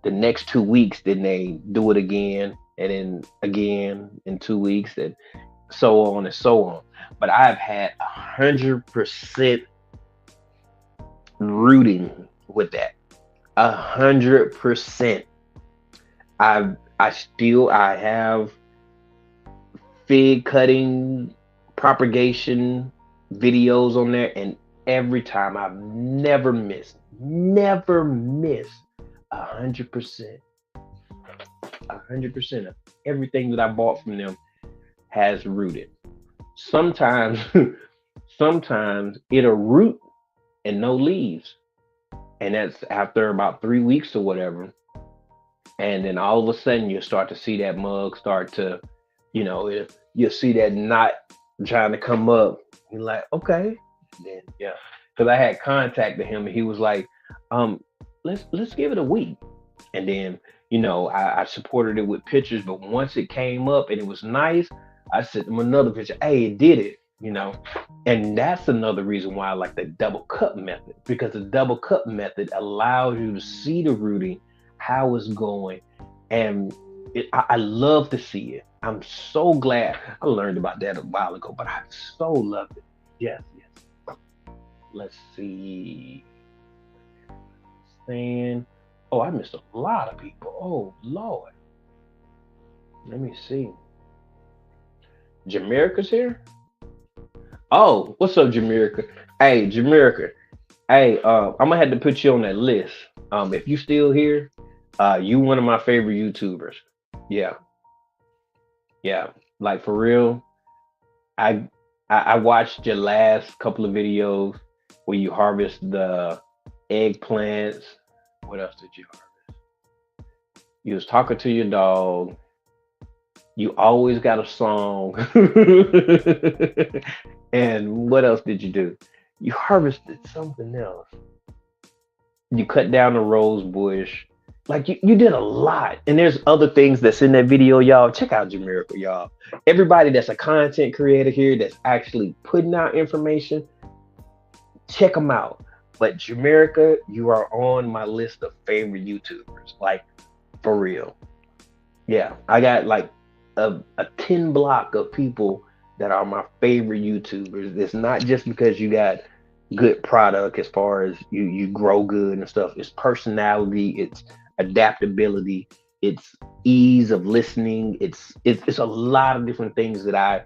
the next 2 weeks, then they do it again, and then again in 2 weeks, and so on and so on. But I've had 100% rooting with that. 100%. I have fig cutting propagation videos on there, and every time I've never missed 100%. 100% of everything that I bought from them has rooted. Sometimes, sometimes it'll root and no leaves, and that's after about 3 weeks or whatever. And then all of a sudden, you'll start to see that mug start to, you'll see that knot trying to come up. You're like, okay, then yeah, because I had contacted him and he was like, let's give it a week. And then I supported it with pictures, but once it came up and it was nice, I sent him another picture. Hey, it did it. And that's another reason why I like the double cup method, because the double cup method allows you to see the rooting, how it's going, and I love to see it. I'm so glad I learned about that a while ago, but I so love it. Yes, yes. Let's see. Saying, oh, I missed a lot of people. Oh Lord. Let me see. Jamaica's here. Oh, what's up, Jamaica? Hey, Jamaica. Hey, I'm gonna have to put you on that list. If you still here, you one of my favorite YouTubers. Yeah, yeah. Like for real. I I watched your last couple of videos where you harvest the eggplants. What else did you harvest? You was talking to your dog. You always got a song. And what else did you do? You harvested something else. You cut down the rose bush. Like you did a lot. And there's other things that's in that video, y'all. Check out Jamaica, y'all. Everybody that's a content creator here that's actually putting out information, check them out. But Jamaica, you are on my list of favorite YouTubers. Like for real. Yeah, I got like a 10 block of people that are my favorite YouTubers. It's not just because you got good product as far as you grow good and stuff. It's personality, it's adaptability, it's ease of listening. It's a lot of different things that I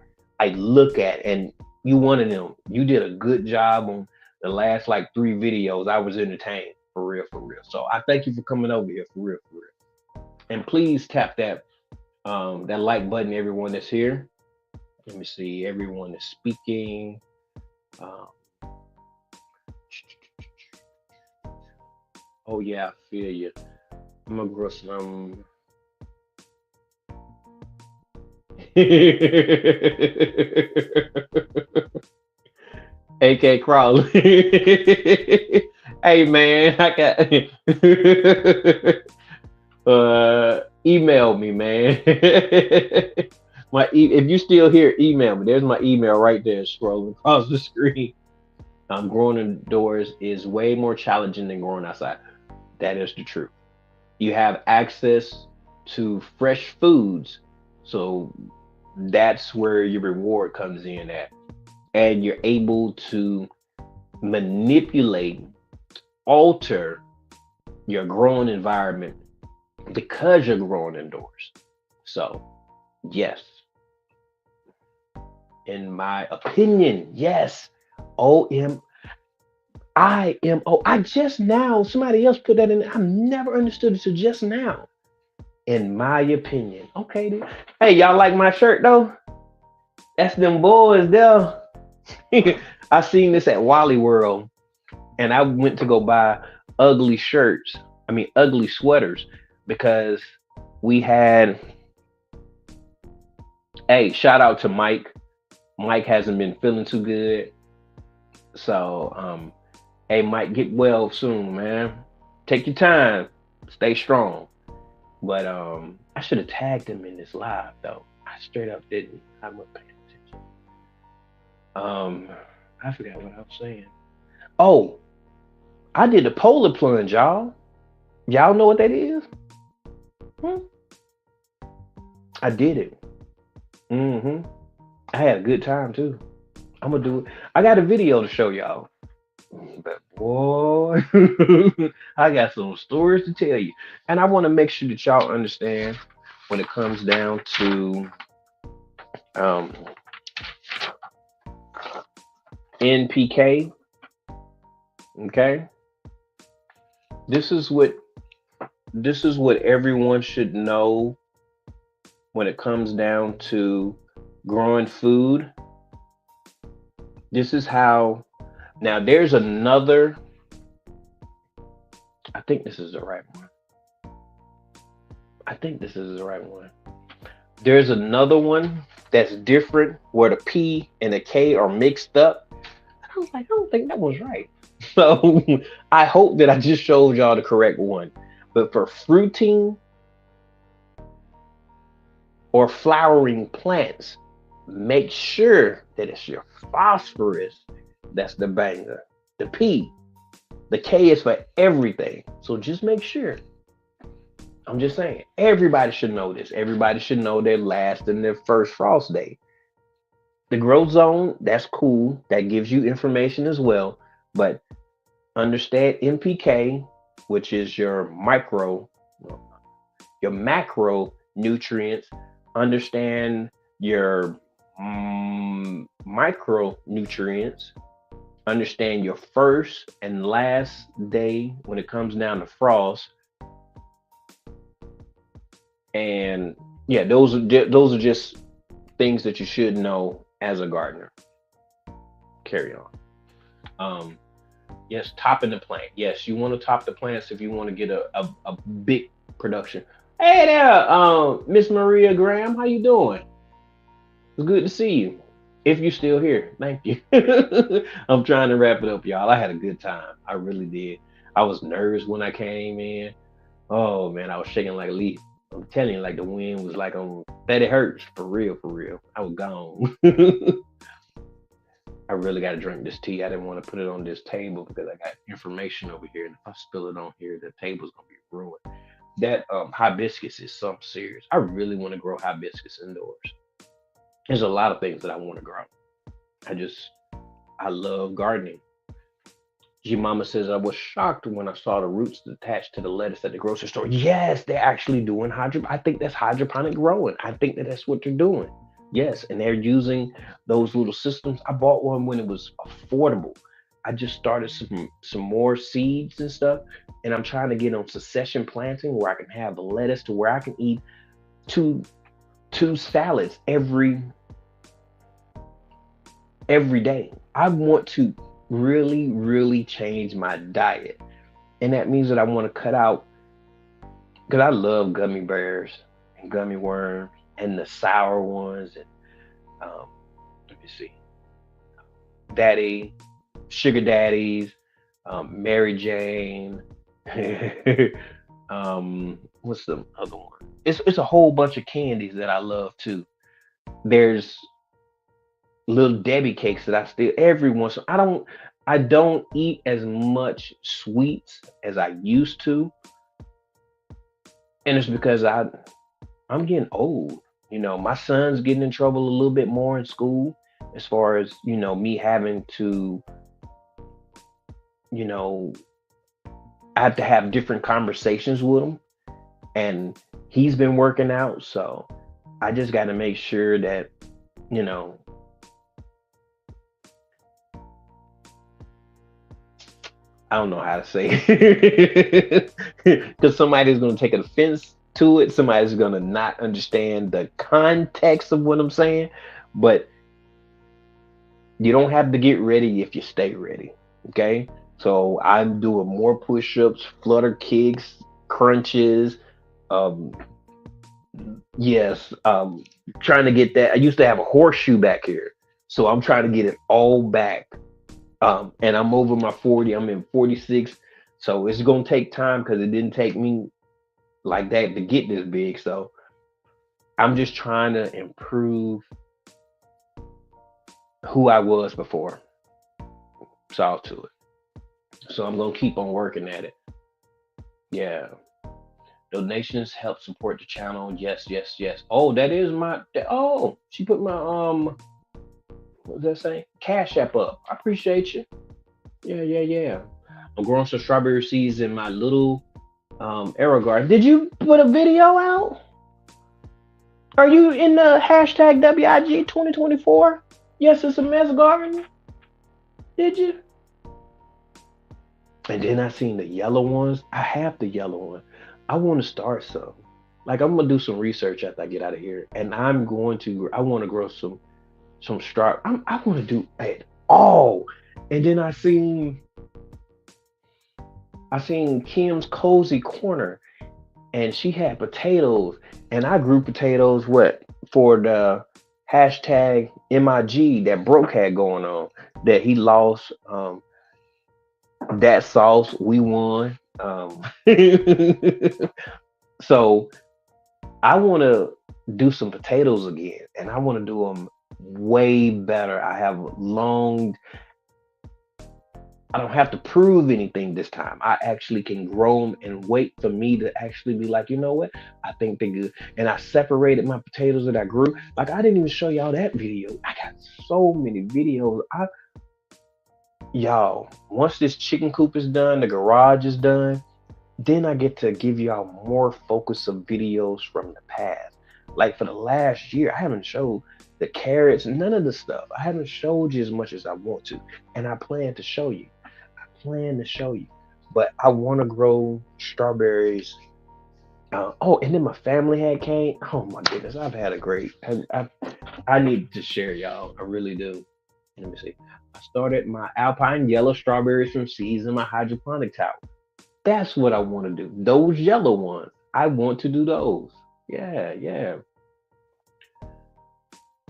look at, and you one of them. You did a good job on the last like 3 videos. I was entertained for real, for real. So I thank you for coming over here for real, for real. And please tap that like button, everyone that's here. Let me see, everyone is speaking. Um, oh yeah, I feel you. I'm gonna grow some. AK Crawley. Hey man, I got email me, man. If you still here, email me. There's my email right there, scrolling across the screen. Growing indoors is way more challenging than growing outside. That is the truth. You have access to fresh foods, so that's where your reward comes in at, and you're able to manipulate, alter your growing environment because you're growing indoors. So, yes, in my opinion, yes. OM, I just now, somebody else put that in. I never understood it till just now. In my opinion. Okay, then. Hey, y'all like my shirt though? That's them boys there. I seen this at Wally World, and I went to go buy ugly shirts. I mean, ugly sweaters because we had. Hey, shout out to Mike. Mike hasn't been feeling too good, so hey, Mike, get well soon, man. Take your time, stay strong. But I should have tagged him in this live though. I straight up didn't. I'm not paying attention. Um, I forgot what I was saying. Oh, I did the polar plunge, y'all. Y'all know what that is? Hmm? I did it. Hmm. I had a good time too. I'm gonna do it. I got a video to show y'all. But boy, I got some stories to tell you, and I want to make sure that y'all understand when it comes down to um, NPK. Okay, this is what everyone should know when it comes down to growing food. This is how. Now, there's another. I think this is the right one. I think this is the right one. There's another one that's different where the P and the K are mixed up. I was like, I don't think that was right. So I hope that I just showed y'all the correct one. But for fruiting or flowering plants, make sure that it's your phosphorus that's the banger. The P, the K is for everything. So just make sure. I'm just saying, everybody should know this. Everybody should know their last and their first frost day. The growth zone, that's cool. That gives you information as well. But understand NPK, which is your macro nutrients. Understand your micronutrients. Understand your first and last day when it comes down to frost. And yeah, those are just things that you should know as a gardener. Carry on. Um, yes, topping the plant. Yes, you want to top the plants if you want to get a big production. Hey there, Miss Maria Graham, how you doing? It's good to see you. If you're still here, thank you. I'm trying to wrap it up, y'all. I had a good time. I really did. I was nervous when I came in. Oh man, I was shaking like a leaf. I'm telling you, like the wind was like on 30 hertz for real, for real. I was gone. I really got to drink this tea. I didn't want to put it on this table because I got information over here, and if I spill it on here, the table's gonna be ruined. That hibiscus is something serious. I really want to grow hibiscus indoors. There's a lot of things that I want to grow. I just I love gardening. G Mama says I was shocked when I saw the roots attached to the lettuce at the grocery store. Yes, they're actually doing hydro. I think that's hydroponic growing. I think that that's what they're doing. Yes, and they're using those little systems. I bought one when it was affordable. I just started some more seeds and stuff, and I'm trying to get on succession planting where I can have the lettuce to where I can eat two two salads every day. I want to really, really change my diet. And that means that I want to cut out, because I love gummy bears and gummy worms and the sour ones. And let me see, Daddy, Sugar Daddies, Mary Jane. What's the other one? It's a whole bunch of candies that I love too. There's little Debbie cakes that I still every once. I don't eat as much sweets as I used to, and it's because I'm getting old. My son's getting in trouble a little bit more in school, as far as me having to, you know, I have to have different conversations with him, and he's been working out, so I just got to make sure that you know I don't know how to say it because somebody's going to take offense to it. Somebody's going to not understand the context of what I'm saying. But you don't have to get ready if you stay ready. Okay. So I'm doing more push ups, flutter kicks, crunches. Um, yes. Trying to get that. I used to have a horseshoe back here. So I'm trying to get it all back. And I'm over my 40. I'm in 46. So it's gonna take time because it didn't take me like that to get this big. So I'm just trying to improve who I was before. It's all to it. So I'm gonna keep on working at it. Yeah. Donations help support the channel. Yes, yes, yes. Oh, that is oh, she put my what was that saying? Cash app up. I appreciate you. Yeah, yeah, yeah. I'm growing some strawberry seeds in my little arrow garden. Did you put a video out? Are you in the hashtag WIG 2024? Yes, it's a mess garden. Did you? And then I seen the yellow ones. I have the yellow one. I want to start some. Like I'm gonna do some research after I get out of here, and I'm going to. I want to grow some straw. I want to do it all. And then I seen Kim's Cozy Corner, and she had potatoes, and I grew potatoes what for the hashtag MIG that Broke had going on, that he lost. That sauce we won. So I want to do some potatoes again, and I want to do them way better. I don't have to prove anything this time. I actually can grow them and wait for me to actually be like, you know what? I think they're good. And I separated my potatoes that I grew. Like I didn't even show y'all that video. I got so many videos. Y'all, once this chicken coop is done, the garage is done, then I get to give y'all more focus of videos from the past. Like for the last year, I haven't showed the carrots, none of the stuff. I haven't showed you as much as I want to. And I plan to show you. Plan to show you. But I want to grow strawberries. Oh, and then my family had came. Oh my goodness, I've had a great. I need to share y'all. I really do. Let me see. I started my alpine yellow strawberries from seeds in my hydroponic tower. That's what I want to do. Those yellow ones. I want to do those. Yeah, yeah.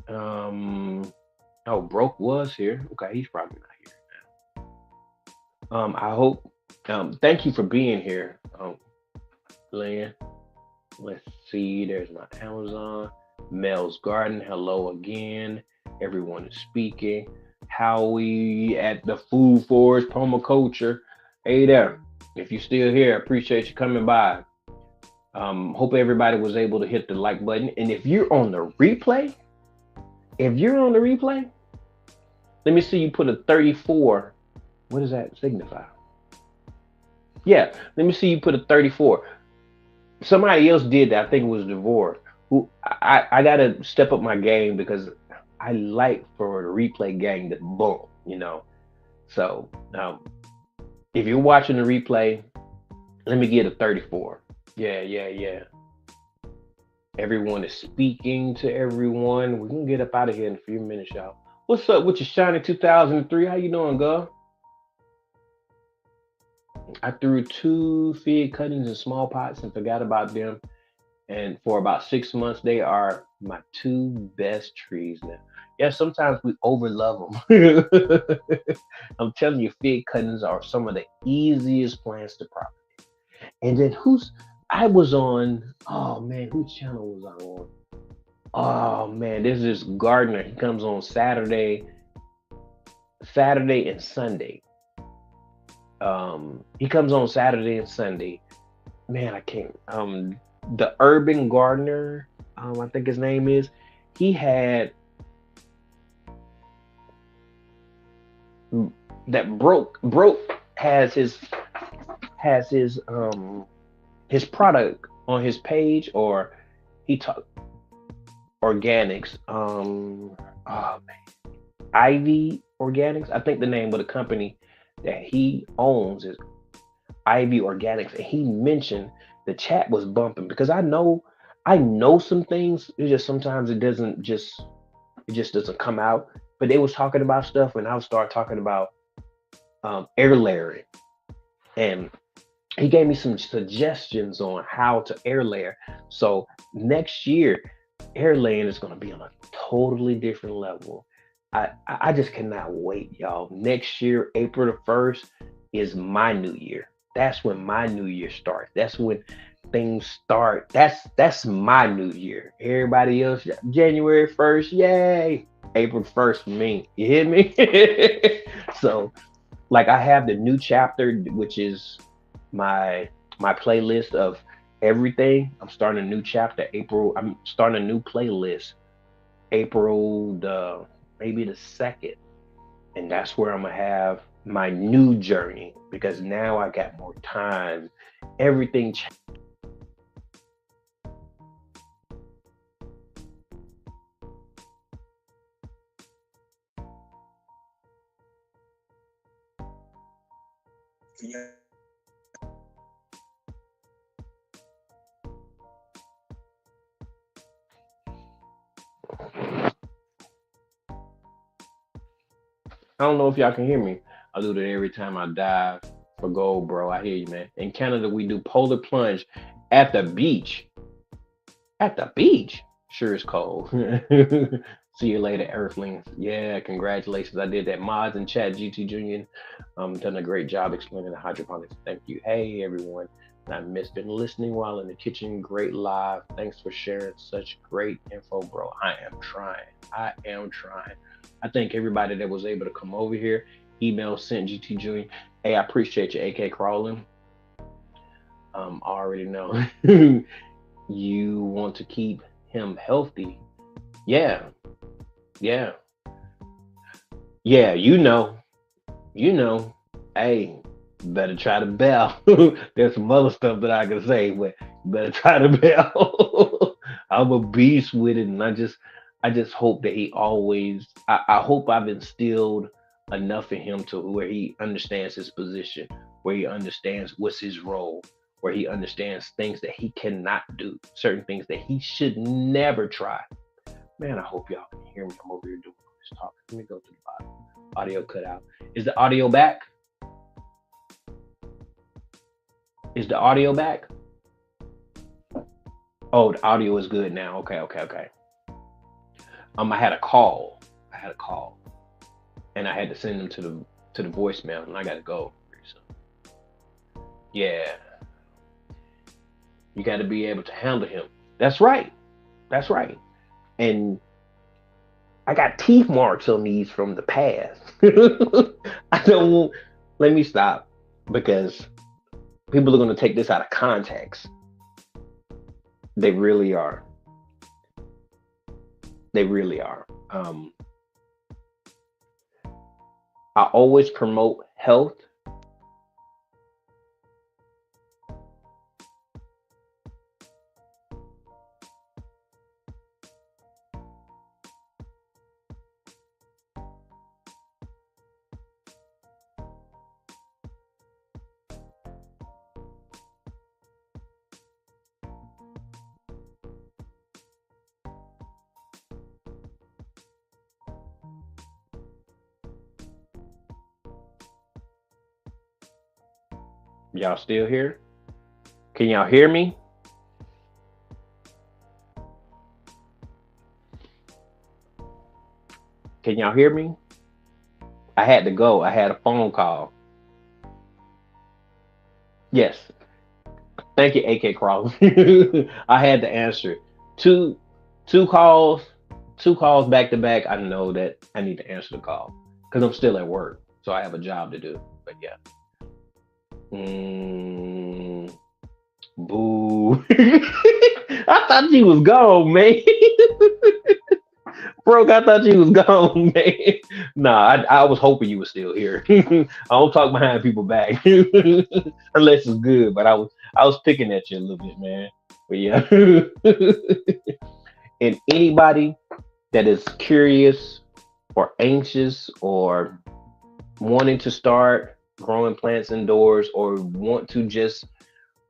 Um. Oh, Broke was here. Okay, he's probably not here. I hope. Thank you for being here, Lynn. Let's see. There's my Amazon. Mel's Garden. Hello again. Everyone is speaking. Howie at the Food Forest Permaculture. Hey there. If you're still here, I appreciate you coming by. Hope everybody was able to hit the like button. And if you're on the replay, let me see you put a 34. What does that signify? Yeah, let me see you put a 34. Somebody else did that. I think it was Devore. Who I gotta step up my game because I like for the replay gang to boom, So if you're watching the replay, let me get a 34. Yeah, yeah, yeah. Everyone is speaking to everyone. We're gonna get up out of here in a few minutes, y'all. What's up with your shiny 2003? How you doing, girl? I threw two fig cuttings in small pots and forgot about them. And for about 6 months, they are my two best trees now. Yeah, sometimes we overlove them. I'm telling you, fig cuttings are some of the easiest plants to propagate. And then I was on, oh man, whose channel was I on? Oh man, there's this gardener. He comes on Saturday and Sunday. He comes on Saturday and Sunday. Man, I can't. The Urban Gardener, I think his name is. He had that broke has his product on his page, or he talk organics. Oh man, Ivy Organics. I think the name of the company that he owns is Ivy Organics, and he mentioned the chat was bumping because I know some things. It just sometimes it just doesn't come out. But they was talking about stuff, and I'll start talking about air layering, and he gave me some suggestions on how to air layer. So next year, air laying is going to be on a totally different level. I just cannot wait, y'all. Next year, April the 1st is my new year. That's when my new year starts. That's when things start. That's my new year. Everybody else, January 1st, yay. April 1st for me. You hear me? So like I have the new chapter, which is my my playlist of everything. I'm starting a new chapter. April. I'm starting a new playlist. April the maybe the 2nd, and that's where I'm gonna have my new journey because now I got more time. Everything. I don't know if y'all can hear me. I do that every time I dive for gold, bro. I hear you, man. In Canada, we do polar plunge at the beach. At the beach. Sure is cold. See you later, Earthlings. Yeah, congratulations. I did that. Mods and chat, GT Junior. Done a great job explaining the hydroponics. Thank you. Hey, everyone. I missed been listening while in the kitchen. Great live. Thanks for sharing such great info, bro. I am trying. I am trying. I thank everybody that was able to come over here. Email sent GT Junior. Hey, I appreciate you, AK Crawling. I already know. You want to keep him healthy. Yeah, yeah, yeah. Hey, better try to bell. There's some other stuff that I can say, but better try to bell. I'm a beast with it, and I just hope that he always. I hope I've instilled enough in him to where he understands his position, where he understands what's his role, where he understands things that he cannot do, certain things that he should never try. Man, I hope y'all can hear me. I'm over here doing all this talking. Let me go to the bottom. Audio cut out. Is the audio back? Is the audio back? Oh, the audio is good now. Okay, okay, okay. I had a call. I had a call, and I had to send them to the voicemail, and I got to go. So, yeah, you got to be able to handle him. That's right. That's right. And I got teeth marks on these from the past. I don't want, let me stop because people are going to take this out of context. They really are. They really are. I always promote health. Y'all still here? Can y'all hear me? Can y'all hear me? I had to go. I had a phone call. Yes. Thank you, AK Cross. I had to answer two two calls, two calls back to back. I know that I need to answer the call because I'm still at work, so I have a job to do. But yeah. Mm, boo. I thought you was gone, man. Bro, I thought you was gone, man. Nah, I was hoping you were still here. I don't talk behind people back unless it's good. But I was picking at you a little bit, man. But yeah, and anybody that is curious or anxious or wanting to start growing plants indoors or want to just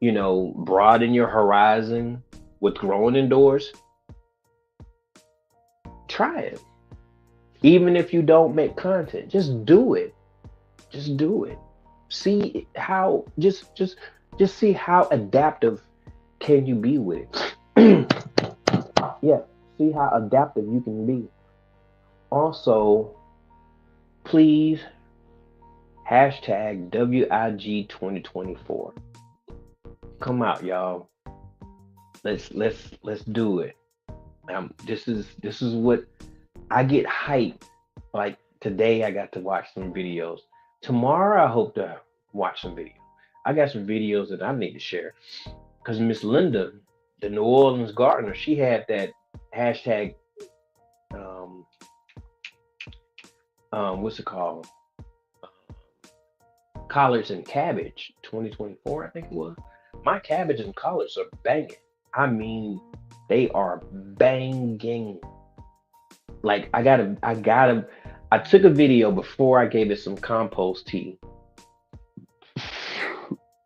broaden your horizon with growing indoors, try it. Even if you don't make content, just do it. Just do it. See how just see how adaptive can you be with it. Yeah, see how adaptive you can be. Also, please hashtag WIG 2024. Come out, y'all. Let's do it. This is what I get hyped. Like today, I got to watch some videos. Tomorrow, I hope to watch some videos. I got some videos that I need to share because Miss Linda, the New Orleans gardener, she had that hashtag. Um, what's it called? Collards and cabbage 2024, I think it was. My cabbage and collards are banging. I mean, they are banging. Like I took a video before I gave it some compost tea.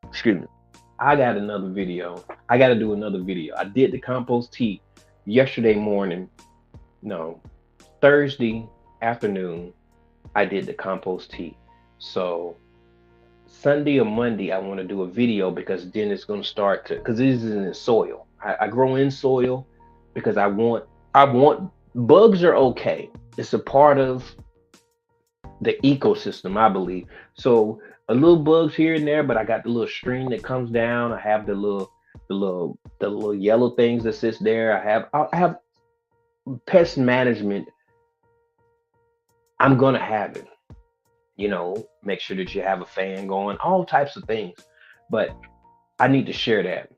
Excuse me. I got another video. I got to do another video. I did the compost tea yesterday morning. No, Thursday afternoon. I did the compost tea. So Sunday or Monday, I want to do a video because then it's going to start to, because this is in soil. I grow in soil because I want, bugs are okay. It's a part of the ecosystem, I believe. So a little bugs here and there, but I got the little string that comes down. I have the little yellow things that sits there. I have pest management. I'm gonna have it. Make sure that you have a fan going, all types of things. But I need to share that.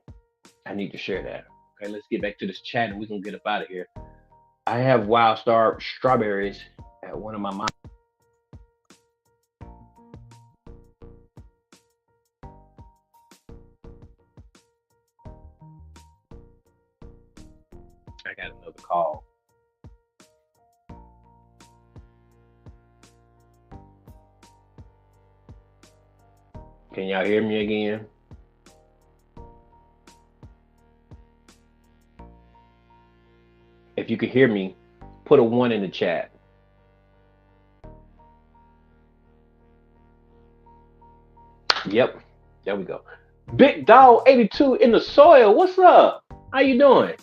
I need to share that. Okay, let's get back to this chat and we can get up out of here. I have wild star strawberries at one of my mom. I got another call. Can y'all hear me again? If you can hear me, put a one in the chat. Yep, there we go. Big Dog 82 in the soil. What's up? How you doing?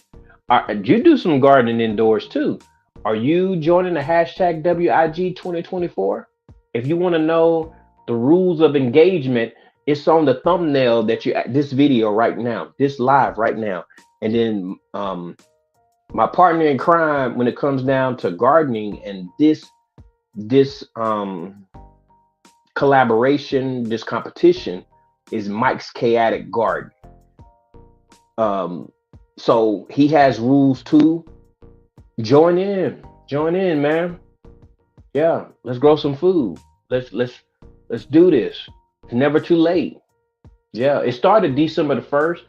You do some gardening indoors too. Are you joining the hashtag WIG 2024? If you want to know the rules of engagement, it's on the thumbnail that you this video right now, this live right now. And then My partner in crime when it comes down to gardening and this collaboration, this competition is Mike's Chaotic Garden. Um, so he has rules too. Join in, man. Yeah, let's grow some food. Let's do this. It's never too late. Yeah, it started December the 1st,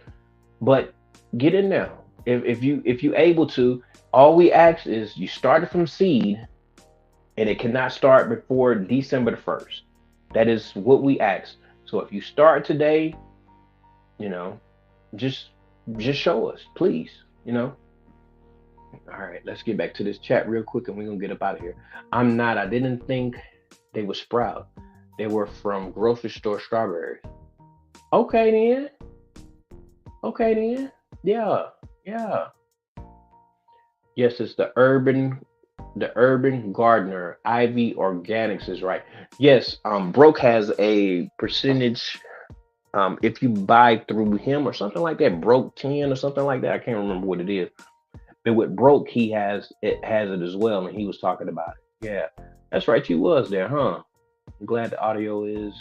but get in there. If you able to, all we ask is you started from seed and it cannot start before December the 1st. That is what we ask. So if you start today, you know, just just show us, please. You know. All right, let's get back to this chat real quick and we're gonna get up out of here. I'm not, I didn't think they were sprout. They were from grocery store strawberries. Okay then. Okay then. Yeah. Yeah. Yes, it's the urban gardener. Ivy Organics is right. Yes, Broke has a percentage. If you buy through him or something like that, Broke 10 or something like that. I can't remember what it is. But with Broke, he has it as well, and he was talking about it. Yeah, that's right. You was there, huh? I'm glad the audio is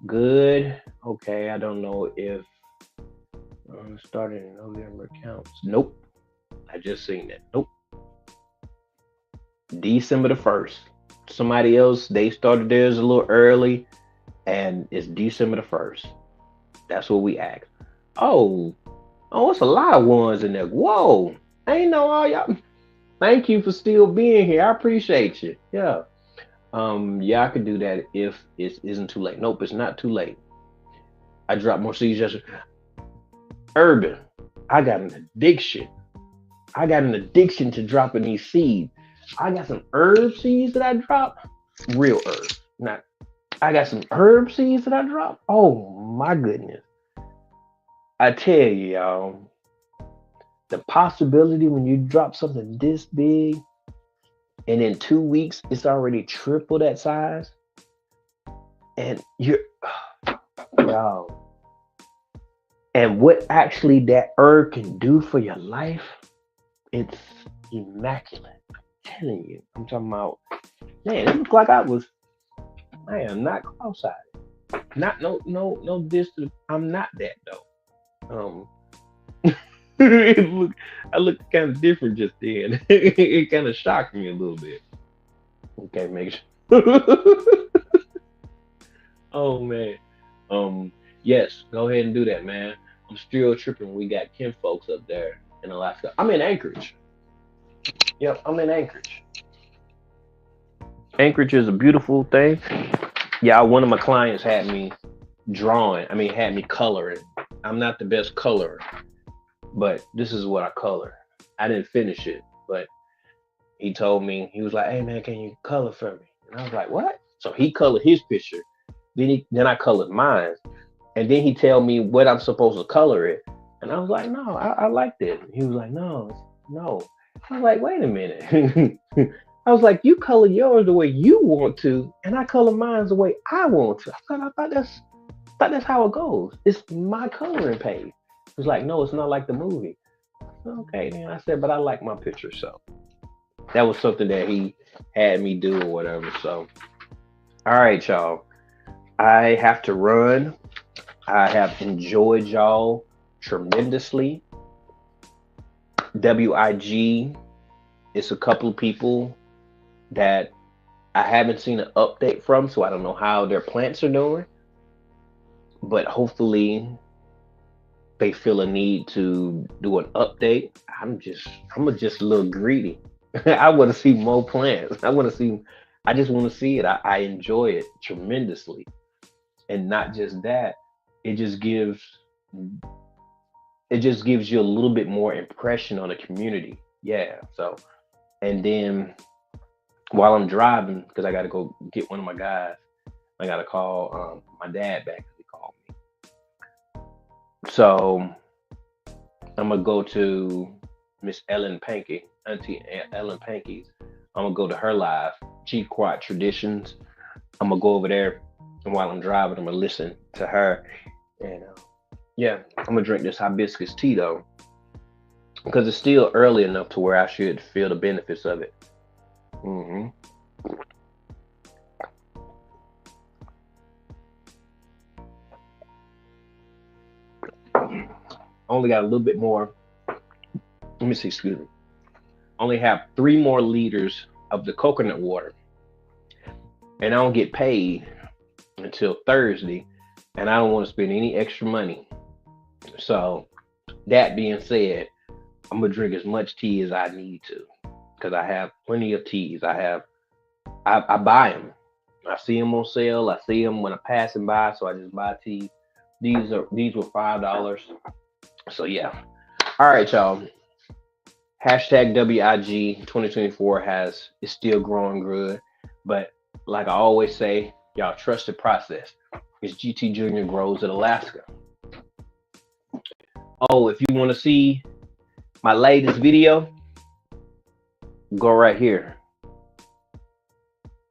good. Okay, I don't know if started in November counts. Nope, I just seen that. Nope, December the 1st. Somebody else they started theirs a little early, and it's December the 1st. That's what we asked. Oh, oh, it's a lot of ones in there. Whoa, I ain't know all y'all. Thank you for still being here. I appreciate you. Yeah. Yeah, I could do that if it isn't too late. Nope, it's not too late. I dropped more seeds yesterday. Urban. I got an addiction. I got an addiction to dropping these seeds. I got some herb seeds that I dropped. Real herbs. Not I got some herb seeds that I dropped. Oh my goodness. I tell you, y'all, the possibility when you drop something this big and in 2 weeks it's already triple that size. And you're y'all. And what actually that herb can do for your life, it's immaculate. I'm telling you. I'm talking about, man, it looked like I am not cross-eyed. Not no distance. I'm not that though. It look I looked kind of different just then. It kind of shocked me a little bit. Okay, make sure. Oh man. Um, yes, go ahead and do that, man. I'm still tripping. We got Ken folks up there in Alaska. I'm in Anchorage. Yep, I'm in Anchorage. Anchorage is a beautiful thing. Yeah, one of my clients had me drawing. I mean, had me coloring. I'm not the best colorer, but this is what I color. I didn't finish it, but he told me he was like, "Hey man, can you color for me?" And I was like, "What?" So he colored his picture. Then I colored mine, and then he tell me what I'm supposed to color it. And I was like, "No, I like this." He was like, "No, no." I was like, "Wait a minute." I was like, "You color yours the way you want to, and I color mine the way I want to." I thought that's how it goes. It's my coloring page. He was like, "No, it's not like the movie." Okay, then I said, "But I like my picture," so that was something that he had me do or whatever. So, all right, y'all. I have to run. I have enjoyed y'all tremendously. WIG, it's a couple of people that I haven't seen an update from, so I don't know how their plants are doing. But hopefully they feel a need to do an update. I'm just a little greedy. I want to see more plants. I just want to see it. I enjoy it tremendously. And not just that, it just gives it just gives you a little bit more impression on the community. Yeah. So and then while I'm driving, because I gotta go get one of my guys, I gotta call my dad back because he called me. So I'm gonna go to Miss Ellen Pankey, Auntie Ellen Pankey's. I'm gonna go to her live, G Quad Traditions. I'm gonna go over there, and while I'm driving, I'm gonna listen to her. And yeah, I'm gonna drink this hibiscus tea though. because it's still early enough to where I should feel the benefits of it. Hmm. Only got a little bit more. Let me see, excuse me. Only have 3 more liters of the coconut water, and I don't get paid until Thursday, and I don't want to spend any extra money. So that being said, I'm gonna drink as much tea as I need to because I have plenty of teas. I buy them. I see them on sale. I see them when I'm passing by, so I just buy teas. These were $5. So yeah. All right, y'all. Hashtag WIG 2024 is still growing good, but like I always say, y'all trust the process. It's GT Junior grows in Alaska. Oh, if you want to see my latest video, go right here.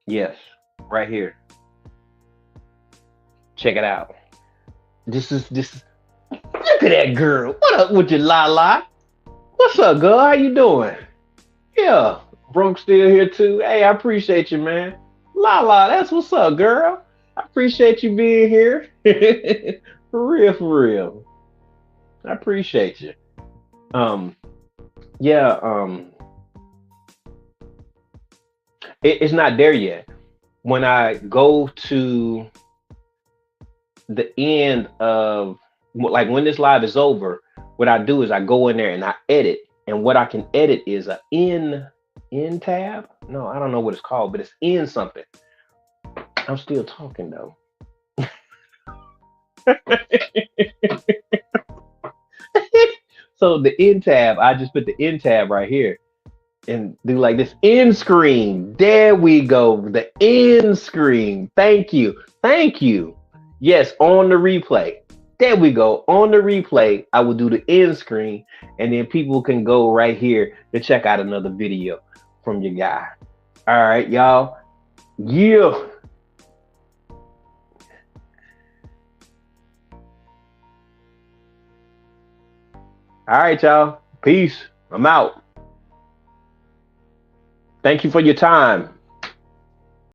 Yes, right here. Check it out. This is. Look at that girl. What up with your la la? What's up, girl? How you doing? Yeah, Brooke's still here too. Hey, I appreciate you, man. La la, that's what's up, girl. I appreciate you being here. For real, for real. I appreciate you. Um, yeah. It's not there yet. When I go to the end of like when this live is over, what I do is I go in there and I edit, and what I can edit is a in tab. No, I don't know what it's called, but it's in something. I'm still talking though. So the in tab, I just put the in tab right here and do like this end screen. There we go. The end screen. Thank you. Thank you. Yes, on the replay. There we go. On the replay, I will do the end screen, and then people can go right here to check out another video from your guy. All right, y'all. Yeah. All right, y'all. Peace. I'm out. Thank you for your time.